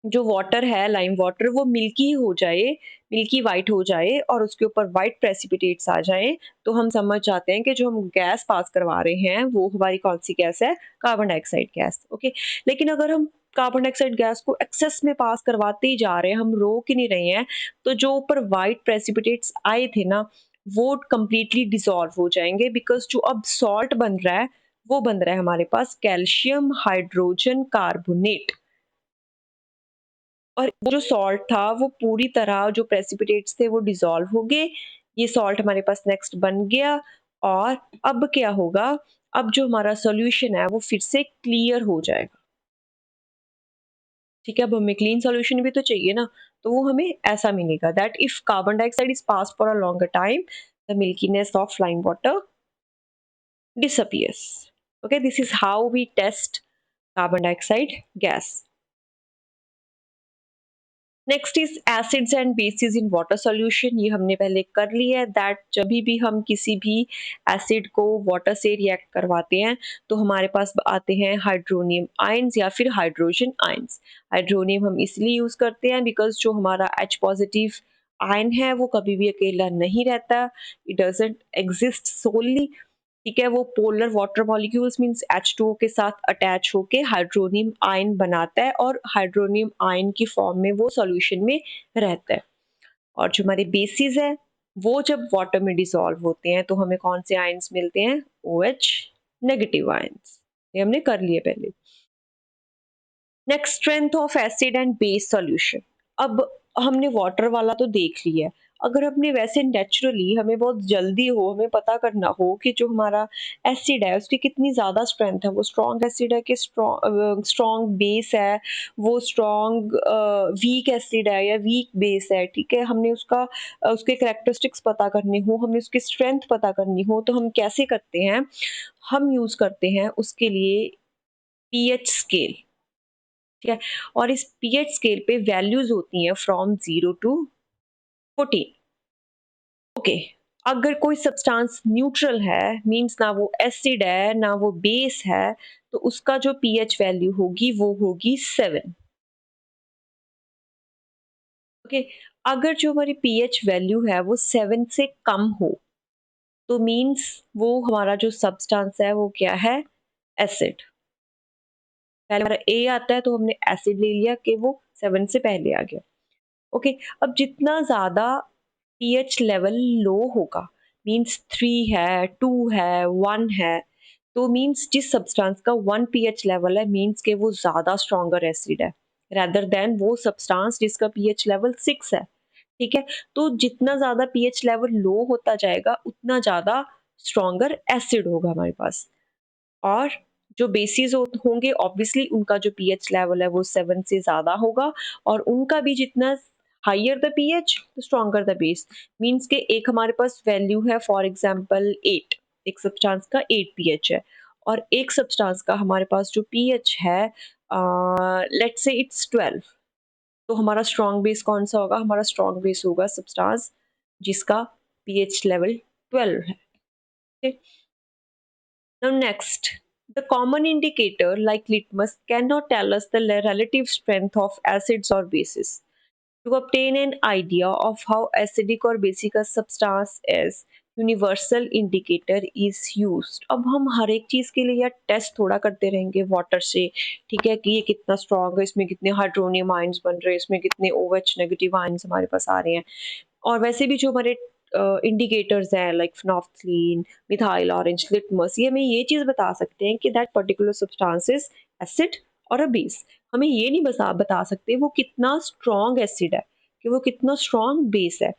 जो वाटर है, लाइम वाटर, वो मिल्की हो जाए, मिल्की वाइट हो जाए और उसके ऊपर वाइट प्रेसिपिटेट्स आ जाए, तो हम समझ जाते हैं कि जो हम गैस पास करवा रहे हैं वो हमारी कौन सी गैस है, कार्बन डाइऑक्साइड गैस। ओके, लेकिन अगर हम कार्बन डाइऑक्साइड गैस को एक्सेस में पास करवाते ही जा रहे हैं, हम रोक ही नहीं रहे हैं, तो जो ऊपर वाइट प्रेसिपिटेट्स आए थे ना, वो कंप्लीटली डिसॉल्व हो जाएँगे, बिकॉज़ जो अब सॉल्ट बन रहा है, वो बन रहा है हमारे पास कैल्शियम हाइड्रोजन कार्बोनेट। और वो जो सॉल्ट था वो पूरी तरह जो प्रेसिपिटेट्स थे वो डिसॉल्व हो गए। ये सॉल्ट हमारे पास नेक्स्ट बन गया। और अब क्या होगा, अब जो हमारा सॉल्यूशन है वो फिर से क्लियर हो जाएगा। ठीक है, अब हमें क्लीन सॉल्यूशन भी तो चाहिए ना, तो वो हमें ऐसा मिलेगा that if carbon dioxide is pass for a longer time, the milkiness of flying water disappears. Okay, this is how we test carbon dioxide gas. Next is acids and bases in water solution. ये हमने पहले कर लिया है दैट जब भी हम किसी भी एसिड को वाटर से रिएक्ट करवाते हैं तो हमारे पास आते हैं हाइड्रोनियम आयंस या फिर हाइड्रोजन आयंस। हाइड्रोनियम हम इसलिए यूज करते हैं बिकॉज जो हमारा H पॉजिटिव आयन है वो कभी भी अकेला नहीं रहता, इट डजंट एग्जिस्ट सोली। ठीक है, वो polar water molecules means H2O के साथ अटैच होके हाइड्रोनियम आयन बनाता है और हाइड्रोनियम आयन की फॉर्म में वो सॉल्यूशन में रहता है। और जो हमारे बेसिस है वो जब वाटर में डिसॉल्व होते हैं तो हमें कौन से आयन्स मिलते हैं, OH नेगेटिव आयन्स। ये हमने कर लिए पहले। Next, strength of acid and base solution. अब हमने वाटर वाला तो देख लिया है। अगर हमने वैसे नेचुरली हमें बहुत जल्दी हो, हमें पता करना हो कि जो हमारा एसिड है उसकी कितनी ज़्यादा स्ट्रेंथ है, वो स्ट्रॉन्ग एसिड है कि स्ट्रॉन्ग बेस है, वो स्ट्रॉन्ग वीक एसिड है या वीक बेस है। ठीक है, हमने उसका उसके करेक्टरिस्टिक्स पता करने हो, हमने उसकी स्ट्रेंथ पता करनी हो, तो हम कैसे करते हैं, हम यूज़ करते हैं उसके लिए पीएच स्केल। ठीक है, और इस पीएच स्केल पे वैल्यूज होती हैं फ्रॉम 0 to 14। ओके, अगर कोई सब्सटेंस न्यूट्रल है मींस ना वो एसिड है ना वो बेस है, तो उसका जो पीएच वैल्यू होगी वो होगी 7। ओके, अगर जो हमारी पीएच वैल्यू है वो 7 से कम हो तो मींस वो हमारा जो सब्सटेंस है वो क्या है, एसिड। पहले हमारा ए आता है तो हमने एसिड ले लिया कि वो 7 से पहले आ गया। ओके, अब जितना ज़्यादा पीएच लेवल लो होगा मींस 3 है, 2 है, 1 है, तो मींस जिस सब्सटेंस का 1 पीएच लेवल है मींस के वो ज़्यादा स्ट्रॉन्गर एसिड है रेदर देन वो सब्सटेंस जिसका पीएच लेवल 6 है। ठीक है, तो जितना ज़्यादा पीएच लेवल लो होता जाएगा उतना ज़्यादा स्ट्रॉन्गर एसिड होगा हमारे पास। और जो बेसिस होंगे ऑब्वियसली उनका जो पीएच लेवल है वो 7 से ज़्यादा होगा और उनका भी जितना higher the pH stronger the base. Means के एक हमारे पास वैल्यू है फॉर एग्जांपल 8, एक सब्सटेंस का 8 पीएच है और एक सब्सटेंस का हमारे पास जो पीएच है लेट्स से इट्स 12। तो हमारा स्ट्रॉन्ग बेस कौन सा होगा, हमारा स्ट्रॉन्ग बेस होगा सब्सटेंस जिसका पीएच लेवल 12 है। ठीक? Now next, the common indicator like litmus cannot tell us the relative strength of acids or bases. To obtain an idea of how acidic or basic a substance is, universal indicator is used. अब हम हर एक चीज़ के लिए यार टेस्ट थोड़ा करते रहेंगे वाटर से। ठीक है, कि ये कितना स्ट्रॉन्ग है, इसमें कितने हाइड्रोनियम आयंस बन रहे हैं, इसमें कितने OH नेगेटिव आयंस हमारे पास आ रहे हैं। और वैसे भी जो हमारे इंडिकेटर्स हैं लाइक फिनोल्फ्थलीन, मिथाइल ऑरेंज, लिटमस, ये हमें ये चीज़ बता सकते हैं कि that particular substance is acid और अ बेस। हमें ये नहीं बता सकते वो कितना स्ट्रॉन्ग एसिड है, कि वो कितना स्ट्रॉन्ग बेस है।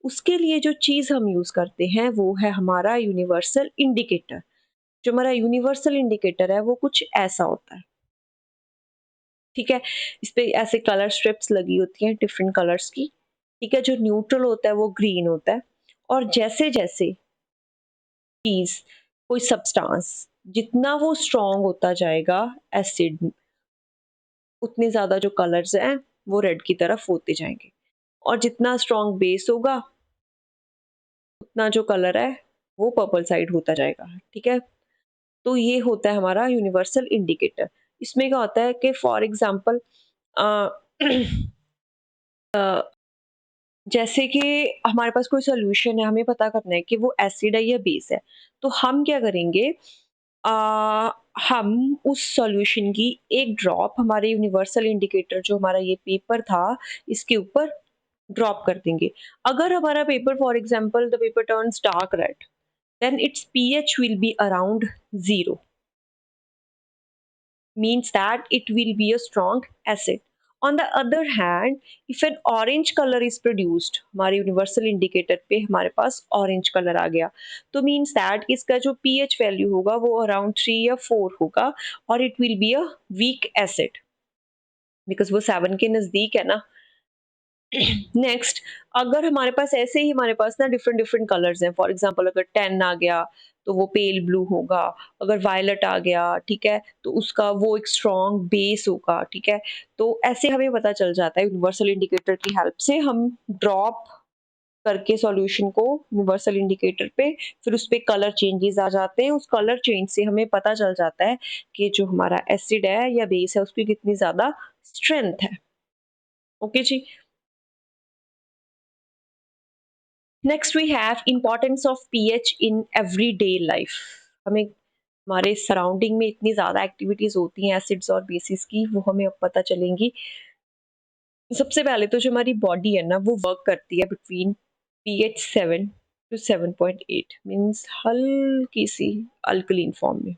उसके लिए जो चीज़ हम यूज़ करते हैं वो है हमारा यूनिवर्सल इंडिकेटर। जो हमारा यूनिवर्सल इंडिकेटर है वो कुछ ऐसा होता है। ठीक है, इस पे ऐसे कलर स्ट्रिप्स लगी होती हैं डिफरेंट कलर्स की। ठीक है, जो न्यूट्रल होता है वो ग्रीन होता है और जैसे जैसे चीज कोई सब्सटेंस जितना वो स्ट्रॉन्ग होता जाएगा एसिड, उतने ज्यादा जो कलर्स हैं वो रेड की तरफ होते जाएंगे और जितना स्ट्रॉन्ग बेस होगा उतना जो कलर है वो पर्पल साइड होता जाएगा। ठीक है, तो ये होता है हमारा यूनिवर्सल इंडिकेटर। इसमें क्या होता है कि फॉर एग्जांपल जैसे कि हमारे पास कोई सॉल्यूशन है, हमें पता करना है कि वो एसिड है या बेस है, तो हम क्या करेंगे, आ, हम उस सॉल्यूशन की एक ड्रॉप हमारे यूनिवर्सल इंडिकेटर जो हमारा ये पेपर था इसके ऊपर ड्रॉप कर देंगे। अगर हमारा paper for example the paper turns dark red, then its pH will be around 0, means that it will be a strong acid. On the other hand, if an orange color is produced, हमारे यूनिवर्सल इंडिकेटर पे हमारे पास ऑरेंज कलर आ गया, तो मीन्स दैट इसका जो पीएच वैल्यू होगा वो अराउंड 3 या 4 होगा, और it will be a weak acid, because वो 7 के नजदीक है ना। नेक्स्ट, अगर हमारे पास ऐसे ही हमारे पास ना डिफरेंट डिफरेंट कलर्स हैं, फॉर एग्जांपल अगर 10 आ गया तो वो पेल ब्लू होगा, अगर वायलेट आ गया, ठीक है, तो उसका वो एक स्ट्रॉन्ग बेस होगा, ठीक है। तो ऐसे हमें पता चल जाता है यूनिवर्सल इंडिकेटर की हेल्प से, हम ड्रॉप करके सॉल्यूशन को यूनिवर्सल इंडिकेटर पे, फिर उस पे कलर चेंजेस आ जाते हैं, उस कलर चेंज से हमें पता चल जाता है कि जो हमारा एसिड है या बेस है उसकी कितनी ज्यादा स्ट्रेंथ है। ओके जी। Next we have importance of pH in everyday life. हमें हमारे सराउंडिंग में इतनी ज़्यादा एक्टिविटीज़ होती हैं एसिड्स और बेसिस की, वो हमें अब पता चलेंगी। सबसे पहले तो जो हमारी बॉडी है ना वो वर्क करती है बिटवीन पीएच 7 टू 7.8, मीन्स हल्की सी अल्कलीन फॉर्म में।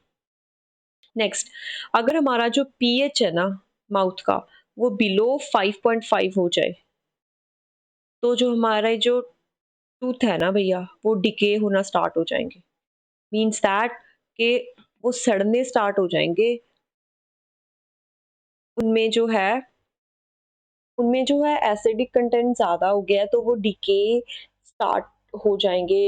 नेक्स्ट, अगर हमारा जो पीएच है ना माउथ का वो बिलो 5.5 हो जाए, तो जो हमारा जो टूथ है ना भैया वो डिके होना स्टार्ट हो जाएंगे, मीन्स दैट के वो सड़ने स्टार्ट हो जाएंगे। उनमें जो है उनमें जो है एसिडिक कंटेंट ज़्यादा हो गया है, तो वो स्टार्ट हो जाएंगे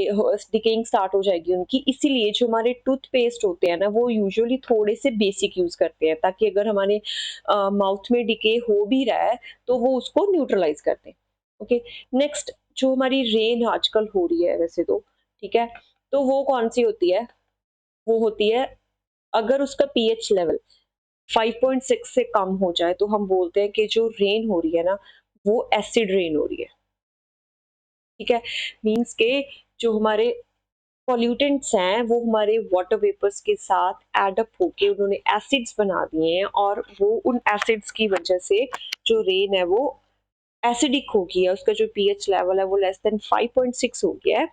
डिकेइंग स्टार्ट हो जाएगी उनकी। इसीलिए जो हमारे टूथपेस्ट होते हैं ना वो यूजुअली थोड़े से बेसिक यूज़ करते हैं, ताकि अगर हमारे माउथ में डिके हो भी रहा है तो वो उसको न्यूट्रलाइज कर दें। ओके। नेक्स्ट, जो हमारी रेन आजकल हो रही है वैसे तो, ठीक है, तो वो कौन सी होती है? वो होती है, अगर उसका पीएच लेवल 5.6 से कम हो जाए तो हम बोलते हैं कि जो रेन हो रही है ना वो एसिड रेन हो रही है, ठीक है। मींस के जो हमारे पॉल्यूटेंट्स हैं वो हमारे वाटर वेपर्स के साथ एडअप होके उन्होंने एसिड्स बना दिए हैं, और वो उन एसिड्स की वजह से जो रेन है वो एसिडिक हो गया है, उसका जो पीएच लेवल है वो लेस देन 5.6 हो गया है,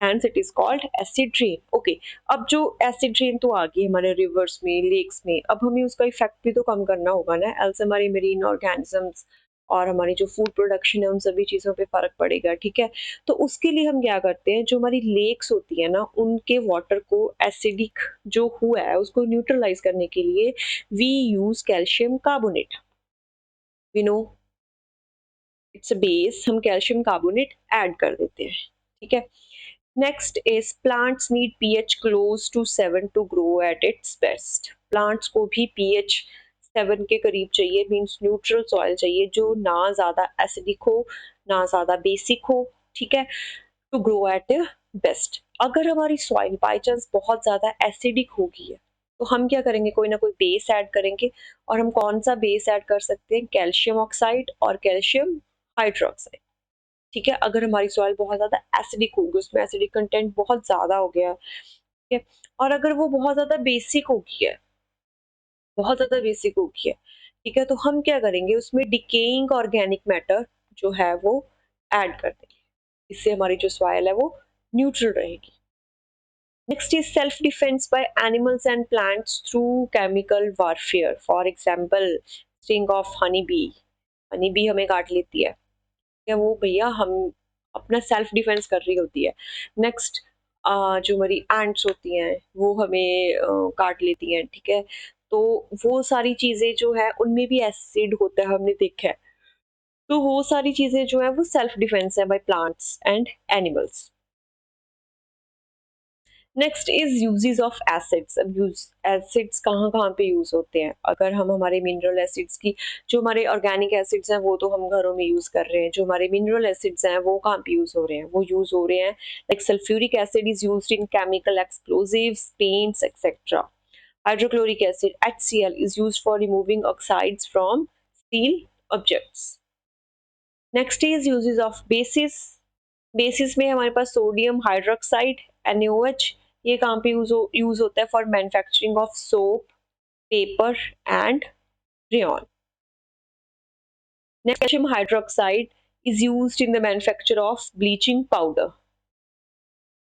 hence it is called acid rain. Okay. अब जो एसिड रेन तो आ गई हमारे रिवर्स में, लेक्स में, अब हमें उसका इफेक्ट भी तो कम करना होगा ना, एल्स हमारी मेरीन ऑर्गेनिजम्स और हमारी जो फूड प्रोडक्शन है उन सभी चीज़ों पे फर्क पड़ेगा, ठीक है। तो उसके लिए हम क्या करते हैं, जो हमारी लेक्स होती है ना उनके वाटर को एसिडिक जो हुआ है उसको न्यूट्रलाइज करने के लिए we use calcium carbonate. We know it's a base, हम कैल्शियम कार्बोनेट ऐड कर देते हैं, ठीक है। Next is plants need pH close to 7 to grow at its best. Plants को भी पीएच 7 के करीब चाहिए, मींस न्यूट्रल सॉइल चाहिए जो ना ज़्यादा एसिडिक हो ना ज़्यादा बेसिक हो, ठीक है, टू ग्रो एट बेस्ट। अगर हमारी सॉइल बाई चांस बहुत ज़्यादा एसिडिक होगी है तो हम क्या करेंगे, कोई ना कोई बेस ऐड करेंगे, और हम कौन सा बेस ऐड कर सकते हैं, कैल्शियम ऑक्साइड और कैल्शियम हाइड्रोक्साइड, ठीक है। अगर हमारी सॉइल बहुत ज़्यादा एसिडिक होगी, उसमें एसिडिक कंटेंट बहुत ज़्यादा हो गया, ठीक है, और अगर वो बहुत ज़्यादा बेसिक होगी है, बहुत ज़्यादा बेसिक होगी है, ठीक है, तो हम क्या करेंगे उसमें डिकेइंग ऑर्गेनिक मैटर जो है वो ऐड कर देंगे, इससे हमारी जो सॉइल है वो न्यूट्रल रहेगी। Next is self defence by animals and plants through chemical warfare, for example sting of honey bee. Honey bee हमें काट लेती है, या वो भैया हम अपना सेल्फ डिफेंस कर रही होती है। नेक्स्ट, जो हमारी एंट्स होती हैं वो हमें काट लेती हैं, ठीक है, तो वो सारी चीज़ें जो है उनमें भी एसिड होता है, हमने देखा है। तो वो सारी चीज़ें जो है वो सेल्फ डिफेंस है by plants and animals. Next is uses of acids. अब यूज एसिड्स कहाँ कहाँ पे यूज होते हैं, अगर हम हमारे मिनरल एसिड्स की, जो हमारे ऑर्गेनिक एसिड्स हैं वो तो हम घरों में यूज कर रहे हैं, जो हमारे मिनरल एसिड्स हैं वो कहाँ पे यूज हो रहे हैं, वो यूज हो रहे हैं like sulphuric acid is used in chemical explosives, paints etcetera. Hydrochloric acid HCl is used for removing oxides from steel objects. Next is uses of basis. Basis में हमारे पास सोडियम हाइड्रोक्साइड NaOH, ये कहाँ पे यूज होता है, for manufacturing of soap, paper and rayon. Next calcium hydroxide is used in the manufacture of bleaching powder.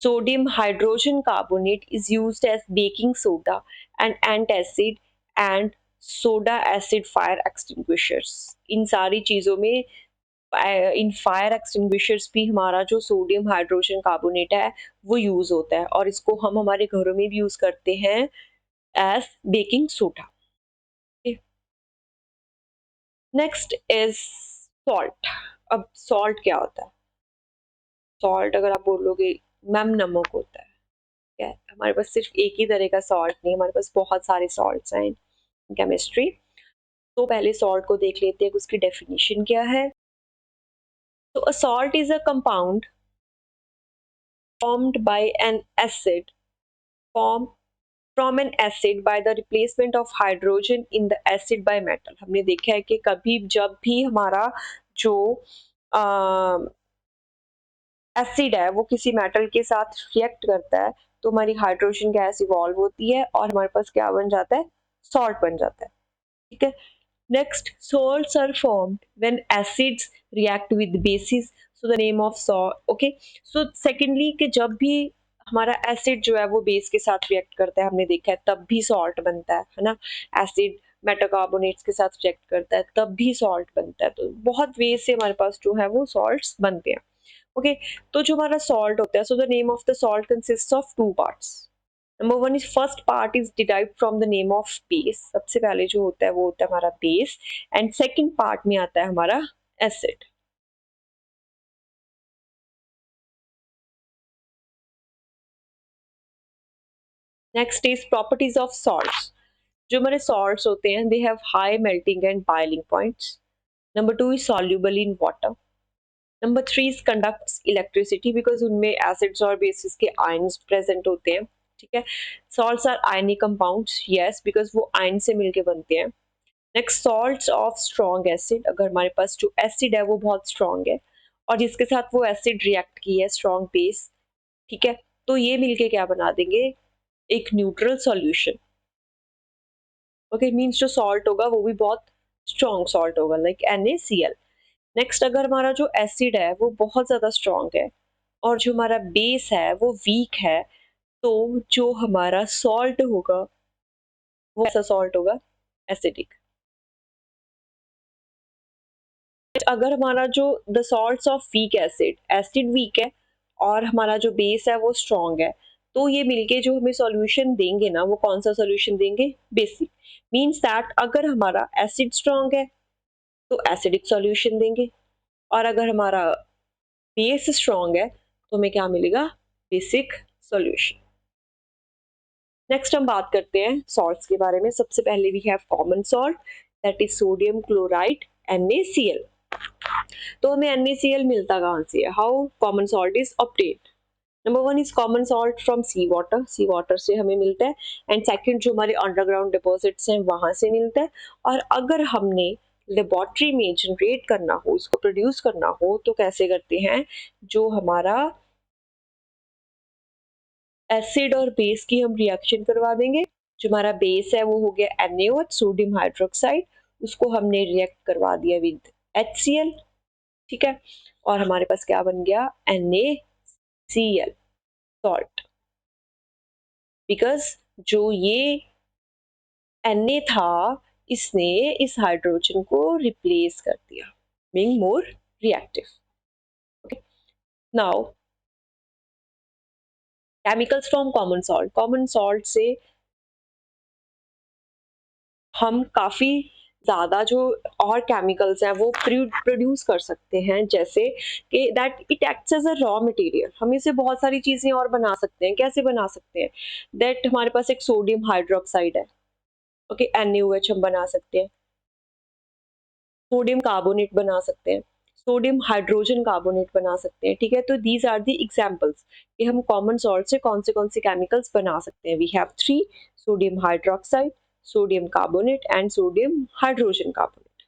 Sodium hydrogen carbonate is used as baking soda and antacid and soda acid fire extinguishers. इन सारी चीज़ों में इन फायर एक्सटिंग्विशर्स भी हमारा जो सोडियम हाइड्रोजन कार्बोनेट है वो यूज़ होता है और इसको हम हमारे घरों में भी यूज़ करते हैं as baking soda. Next is salt. अब सॉल्ट क्या होता है? सॉल्ट अगर आप बोलोगे मैम नमक होता है, हमारे पास सिर्फ एक ही तरह का सॉल्ट नहीं, हमारे पास बहुत सारे सॉल्ट्स हैं इन केमिस्ट्री. तो पहले सॉल्ट को देख लेते हैं कि उसकी डेफिनेशन क्या है. तो a salt is a compound formed by an acid form from an acid by the replacement of hydrogen in the acid by metal. हमने देखा है कि कभी जब भी हमारा जो एसिड है वो किसी मेटल के साथ रिएक्ट करता है तो हमारी हाइड्रोजन गैस इवॉल्व होती है और हमारे पास क्या बन जाता है? सॉल्ट बन जाता है. ठीक है. Next, salts are formed when acids react with bases. So the name of salt. Okay. So secondly कि जब भी हमारा एसिड जो है वो बेस के साथ रिएक्ट करता है, हमने देखा है तब भी सॉल्ट बनता है ना. एसिड मेटाकार्बोनेट्स के साथ रिएक्ट करता है तब भी सॉल्ट बनता है. तो बहुत वे से हमारे पास जो है वो सॉल्ट्स बनते हैं. ओके. तो जो हमारा सॉल्ट होता है, so the name of the salt consist of two parts. Number one is first part is derived from the name of base. सबसे पहले जो होता है वो होता है हमारा बेस एंड सेकंड पार्ट में आता है हमारा acid. Next is properties of salts. जो हमारे सॉल्ट्स होते हैं they have high melting and boiling points. Number two is soluble in water. Number three is conducts electricity because उनमें एसिड्स और बेसिस के आयन्स प्रेजेंट होते हैं. ठीक है. Salts are ionic compounds, yes, because वो आयन से मिलके बनते हैं. Next, salts of strong acid. अगर हमारे पास जो एसिड है वो बहुत स्ट्रॉन्ग है और जिसके साथ वो एसिड रिएक्ट की है स्ट्रॉन्ग बेस, ठीक है, तो ये मिलके क्या बना देंगे? एक न्यूट्रल सॉल्यूशन. ओके. मींस जो सॉल्ट होगा वो भी बहुत स्ट्रॉन्ग सॉल्ट होगा लाइक NaCl. नेक्स्ट, अगर हमारा जो एसिड है वो बहुत ज़्यादा स्ट्रॉन्ग है और जो हमारा बेस है वो वीक है, तो जो हमारा सॉल्ट होगा वो ऐसा सॉल्ट होगा एसिडिक. अगर हमारा जो the salts of weak acid, acid weak है और हमारा जो बेस है वो स्ट्रॉन्ग है, तो ये मिलके जो हमें सॉल्यूशन देंगे ना, वो कौन सा सॉल्यूशन देंगे? बेसिक. मींस दैट अगर हमारा एसिड स्ट्रॉन्ग है तो एसिडिक सॉल्यूशन देंगे और अगर हमारा बेस स्ट्रॉन्ग है तो हमें क्या मिलेगा? Basic solution. नेक्स्ट हम बात करते हैं सॉल्ट्स के बारे में. सबसे पहले we have common salt, that is sodium chloride NaCl. तो हमें NaCl मिलता कहाँ से है? How common salt is obtained? Number one is common salt from sea water. Sea water से हमें मिलता है. एंड सेकंड, जो हमारे अंडरग्राउंड डिपॉजिट्स हैं वहां से मिलता है. और अगर हमने लेबोरेटरी में जनरेट करना हो, इसको प्रोड्यूस करना हो, तो कैसे करते हैं? जो हमारा एसिड और बेस की हम रिएक्शन करवा देंगे. जो हमारा बेस है वो हो गया NaOH, सोडियम हाइड्रोक्साइड. उसको हमने रिएक्ट करवा दिया विद HCl. ठीक है. और हमारे पास क्या बन गया? NaCl salt. बिकॉज जो ये Na था इसने इस हाइड्रोजन को रिप्लेस कर दिया, being more reactive. Okay. Now chemicals from common salt. Common salt से हम काफी ज्यादा जो और केमिकल्स हैं वो प्रोड्यूस कर सकते हैं, जैसे कि that it acts as a raw material. हम इसे बहुत सारी चीजें और बना सकते हैं. कैसे बना सकते हैं? दैट हमारे पास एक सोडियम हाइड्रोक्साइड है. ओके. NaOH हम बना सकते हैं. सोडियम कार्बोनेट बना सकते हैं. सोडियम हाइड्रोजन कार्बोनेट बना सकते हैं. ठीक है. तो दीज आर दी एग्जांपल्स कि हम कॉमन सॉल्ट से कौन से केमिकल्स बना सकते हैं. We have three: sodium hydroxide, sodium carbonate and sodium hydrogen carbonate.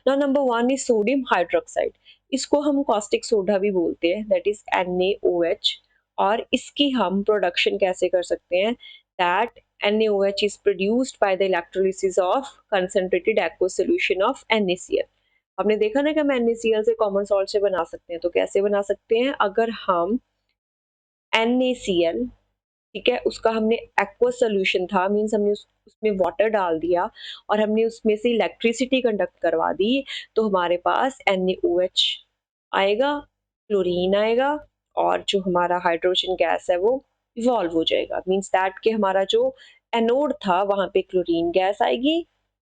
Now number one is sodium hydroxide. इसको हम कॉस्टिक सोडा भी बोलते हैं, दैट इज NaOH. और इसकी हम प्रोडक्शन कैसे कर सकते हैं? That NaOH is produced by the electrolysis of concentrated aqueous solution of NaCl. हमने देखा ना कि हम NaCl से कॉमन सॉल्ट से बना सकते हैं, तो कैसे बना सकते हैं? अगर हम NaCl, ठीक है, उसका हमने एक्वस सॉल्यूशन था, मीन्स हमने उसमें वाटर डाल दिया और हमने उसमें से इलेक्ट्रिसिटी कंडक्ट करवा दी, तो हमारे पास NaOH आएगा, क्लोरीन आएगा और जो हमारा हाइड्रोजन गैस है वो इवॉल्व हो जाएगा। मीन्स दैट कि हमारा जो एनोड था वहाँ पे क्लोरीन गैस आएगी,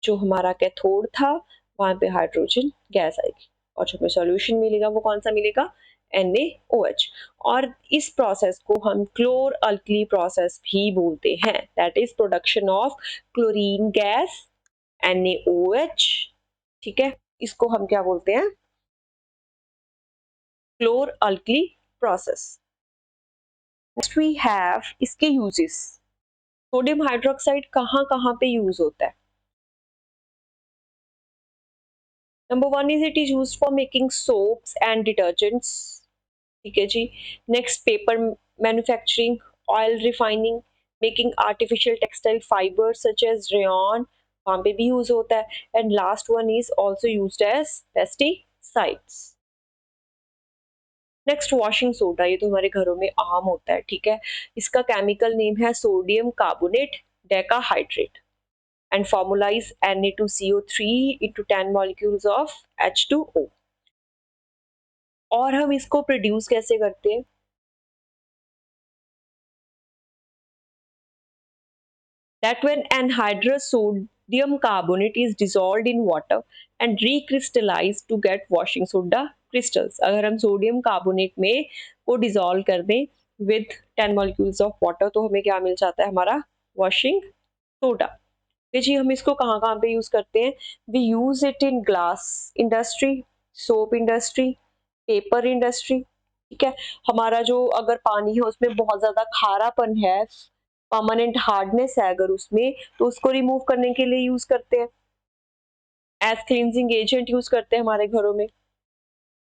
जो हमारा कैथोड था वहाँ पे हाइड्रोजन गैस आएगी और जो हमें सॉल्यूशन मिलेगा वो कौन सा मिलेगा? NaOH। और इस प्रोसेस को हम क्लोर अल्कली प्रोसेस भी बोलते हैं, that is production of chlorine gas NaOH, ठीक है, इसको हम क्या बोलते हैं? Chlor alkali process. Next we have इसके यूजेस। सोडियम हाइड्रोक्साइड कहाँ कहाँ पे यूज होता है? Number one is it is use for making soaps and detergents, ठीक है जी। Next paper manufacturing, oil refining, making artificial textile fibre such as rayon, वहां पे भी यूज होता है। And last one is also used as pesticides. Next washing soda, ये तो हमारे घरों में आम होता है, ठीक है। इसका केमिकल नेम है sodium carbonate decahydrate and formula is Na2CO3 into 10 molecules of H2O। और हम इसको प्रोड्यूस कैसे करते हैं? That when anhydrous sodium carbonate is dissolved in water and recrystallized to get washing soda crystals। अगर हम सोडियम कार्बोनेट में को डिसॉल्व कर दें with 10 molecules of water तो हमें क्या मिल जाता है? हमारा वॉशिंग सोडा। तो जी हम इसको कहाँ कहाँ पे यूज करते हैं? We use it in glass industry, soap industry, paper industry, ठीक है। हमारा जो अगर पानी है उसमें बहुत ज्यादा खारापन है, परमानेंट हार्डनेस है अगर उसमें, तो उसको रिमूव करने के लिए यूज करते हैं, एज क्लींजिंग एजेंट यूज करते हैं हमारे घरों में।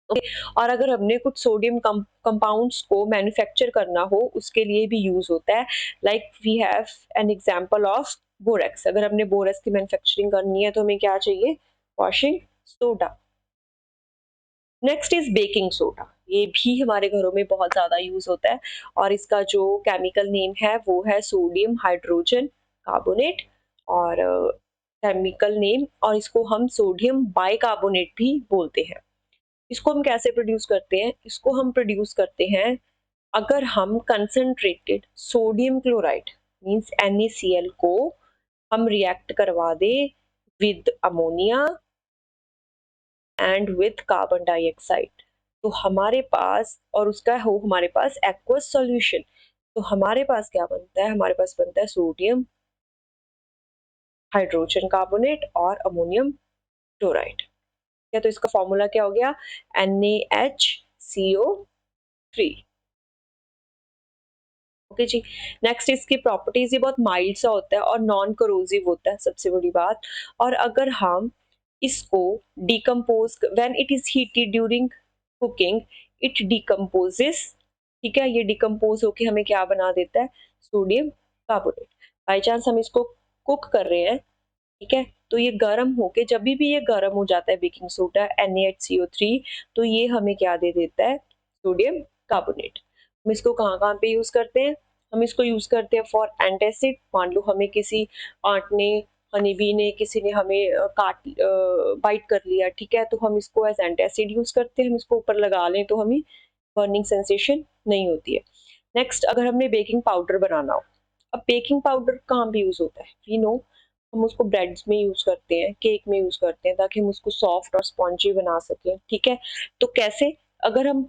ओके, और अगर हमने कुछ सोडियम कंपाउंड्स को मैन्युफैक्चर करना हो उसके लिए भी यूज होता है। Like we have an example of borax. अगर हमने बोरेक्स की मैन्युफैक्चरिंग करनी है तो हमें क्या चाहिए? Washing soda. Next is baking soda, ये भी हमारे घरों में बहुत ज्यादा यूज होता है और इसका जो केमिकल नेम है वो है सोडियम हाइड्रोजन कार्बोनेट और केमिकल नेम, और इसको हम सोडियम बाइकार्बोनेट भी बोलते हैं। इसको हम कैसे प्रोड्यूस करते हैं? इसको हम प्रोड्यूस करते हैं अगर हम concentrated sodium chloride means NaCl को हम रिएक्ट करवा दें with ammonia and with carbon dioxide, तो हमारे पास, और उसका हो हमारे पास एक्वस सॉल्यूशन, तो हमारे पास क्या बनता है? हमारे पास बनता है सोडियम हाइड्रोजन कार्बोनेट और अमोनियम क्लोराइड। क्या, तो इसका फॉर्मूला क्या हो गया? NaHCO3। ओके जी। नेक्स्ट इसकी प्रॉपर्टीज, ये बहुत माइल्ड सा होता है और नॉन करोजिव होता है, सबसे बड़ी बात। और अगर हम इसको decompose when it is heated during cooking, it decomposes, ठीक है, ये डिकम्पोज होके हमें क्या बना देता है? Sodium carbonate. बाई चांस हम इसको कुक कर रहे हैं, ठीक है, तो ये गर्म होके जब भी ये गर्म हो जाता है बेकिंग सोडा NaHCO3, तो ये हमें क्या दे देता है? Sodium carbonate. हम इसको कहाँ कहाँ पे यूज करते हैं? हम इसको यूज करते हैं फॉर एंटासिड। मान लो हमें किसी आंट ने, हनी बी ने, किसी ने हमें काट बाइट कर लिया, ठीक है, तो हम इसको एज एंटासिड यूज करते हैं। हम इसको ऊपर लगा लें तो हमें बर्निंग सेंसेशन नहीं होती है। नेक्स्ट, अगर हमने बेकिंग पाउडर बनाना हो, अब बेकिंग पाउडर कहाँ पे यूज होता है? वी नो, हम उसको ब्रेड्स में यूज करते हैं, केक में यूज करते हैं, ताकि हम उसको सॉफ्ट और स्पॉन्जी बना सकें, ठीक है। तो कैसे? अगर हम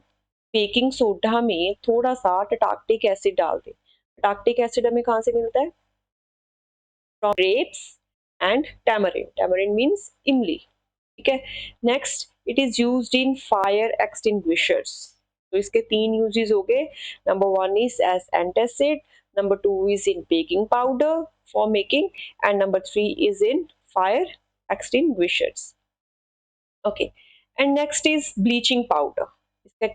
बेकिंग सोडा में थोड़ा सा टटाक्टिक एसिड डाल दें, टटाक्टिक एसिड हमें कहाँ से मिलता है? From grapes and tamarind, tamarind means इमली, ठीक है। Next, it is used in fire extinguishers. तो इसके तीन यूजेस हो गए। Number one is as antacid, number two is in baking powder for making, and number three is in fire extinguishers. Okay, and next is bleaching powder. इसका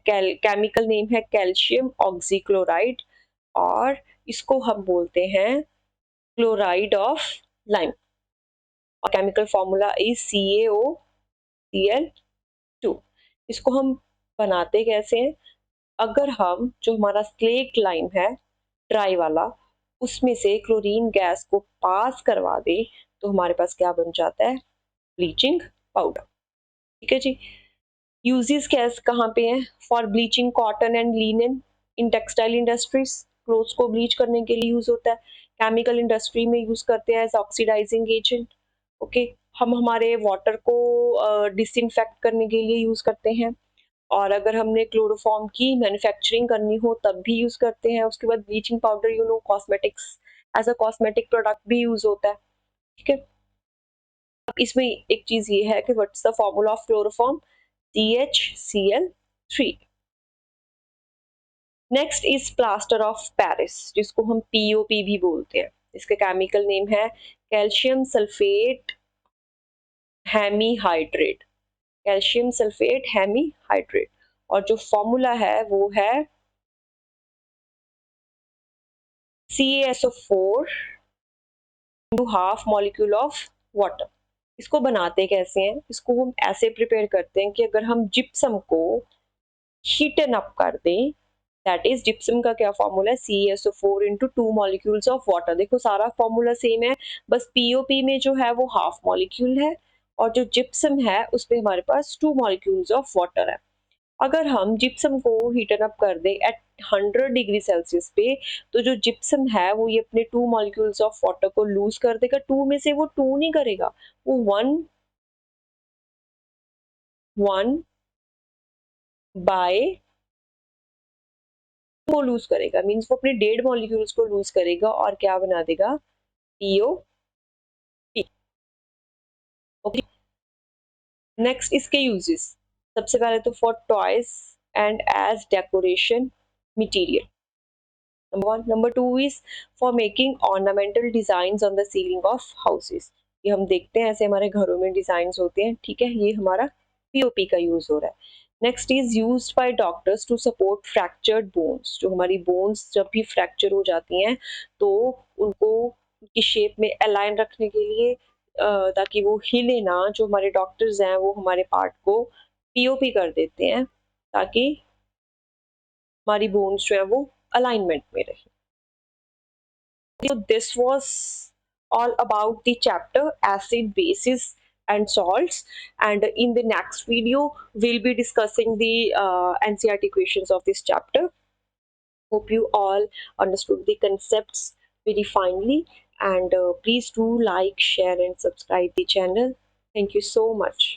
केमिकल नेम है कैल्शियम ऑक्सीक्लोराइड और इसको हम बोलते हैं क्लोराइड ऑफ लाइम, और chemical formula is CaO Cl2। इसको हम बनाते कैसे हैं? अगर हम जो हमारा स्लेट लाइम है ड्राई वाला, उसमें से क्लोरीन गैस को पास करवा दे तो हमारे पास क्या बन जाता है? Bleaching powder. ठीक है जी। यूजेस कैस कहाँ पे हैं? For bleaching cotton and linen in textile industries, clothes को ब्लीच करने के लिए यूज होता है। केमिकल इंडस्ट्री में यूज करते हैं एज ऑक्सीडाइजिंग एजेंट। ओके। हम हमारे वाटर को डिसइंफेक्ट करने के लिए यूज करते हैं, और अगर हमने क्लोरोफॉर्म की मैन्युफैक्चरिंग करनी हो तब भी यूज करते हैं। उसके बाद bleaching powder cosmetics, as a cosmetic product भी यूज होता है। ठीक है। अब इसमें एक चीज ये है कि what's the formula of chloroform? CHCl3। Next is plaster of Paris, जिसको हम POP भी बोलते हैं। इसका केमिकल नेम है calcium sulphate hemihydrate. Calcium sulphate hemihydrate. और जो फॉर्मूला है वो है CaSO4 into half molecule of water. इसको बनाते कैसे हैं? इसको हम ऐसे प्रिपेयर करते हैं कि अगर हम जिप्सम को हीटन अप कर दें, दैट इज जिप्सम का क्या फॉर्मूला है? CaSO4 into 2 molecules of water. देखो सारा फॉर्मूला सेम है, बस POP में जो है वो हाफ मॉलिक्यूल है, और जो जिप्सम है उसमें हमारे पास 2 मॉलिक्यूल्स ऑफ वाटर है। अगर हम जिप्सम को हीटन अप कर दें एट 100 डिग्री सेल्सियस पे, तो जो जिप्सम है वो ये अपने 2 मॉलिक्यूल्स ऑफ वाटर को लूज कर देगा। 2 में से वो 2 नहीं करेगा, वो 1 बाय वो लूज करेगा। मीन्स वो अपने 1.5 मॉलिक्यूल्स को लूज करेगा और क्या बना देगा? POP। ओके। नेक्स्ट इसके यूजेस, सबसे पहले तो for toys and as decoration material, number one. Number two is for making ornamental designs on the ceiling of houses। ये हम देखते हैं ऐसे हमारे घरों में डिजाइन होते हैं। ठीक है, ये हमारा POP का यूज हो रहा है। Next is used by doctors to support fractured bones. जो हमारी बोन्स जब भी फ्रैक्चर हो जाती हैं तो उनको उनकी शेप में अलाइन रखने के लिए, ताकि वो हिले ना, जो हमारे डॉक्टर्स हैं वो हमारे पार्ट को POP कर देते हैं ताकि हमारी बोन्स जो है वो अलाइनमेंट में रहे। So this was all about the chapter acid, bases and salts, and in the next video we'll be discussing the NCERT questions of this chapter. Hope you all understood the concepts very finely, and please do like, share and subscribe the channel. Thank you so much.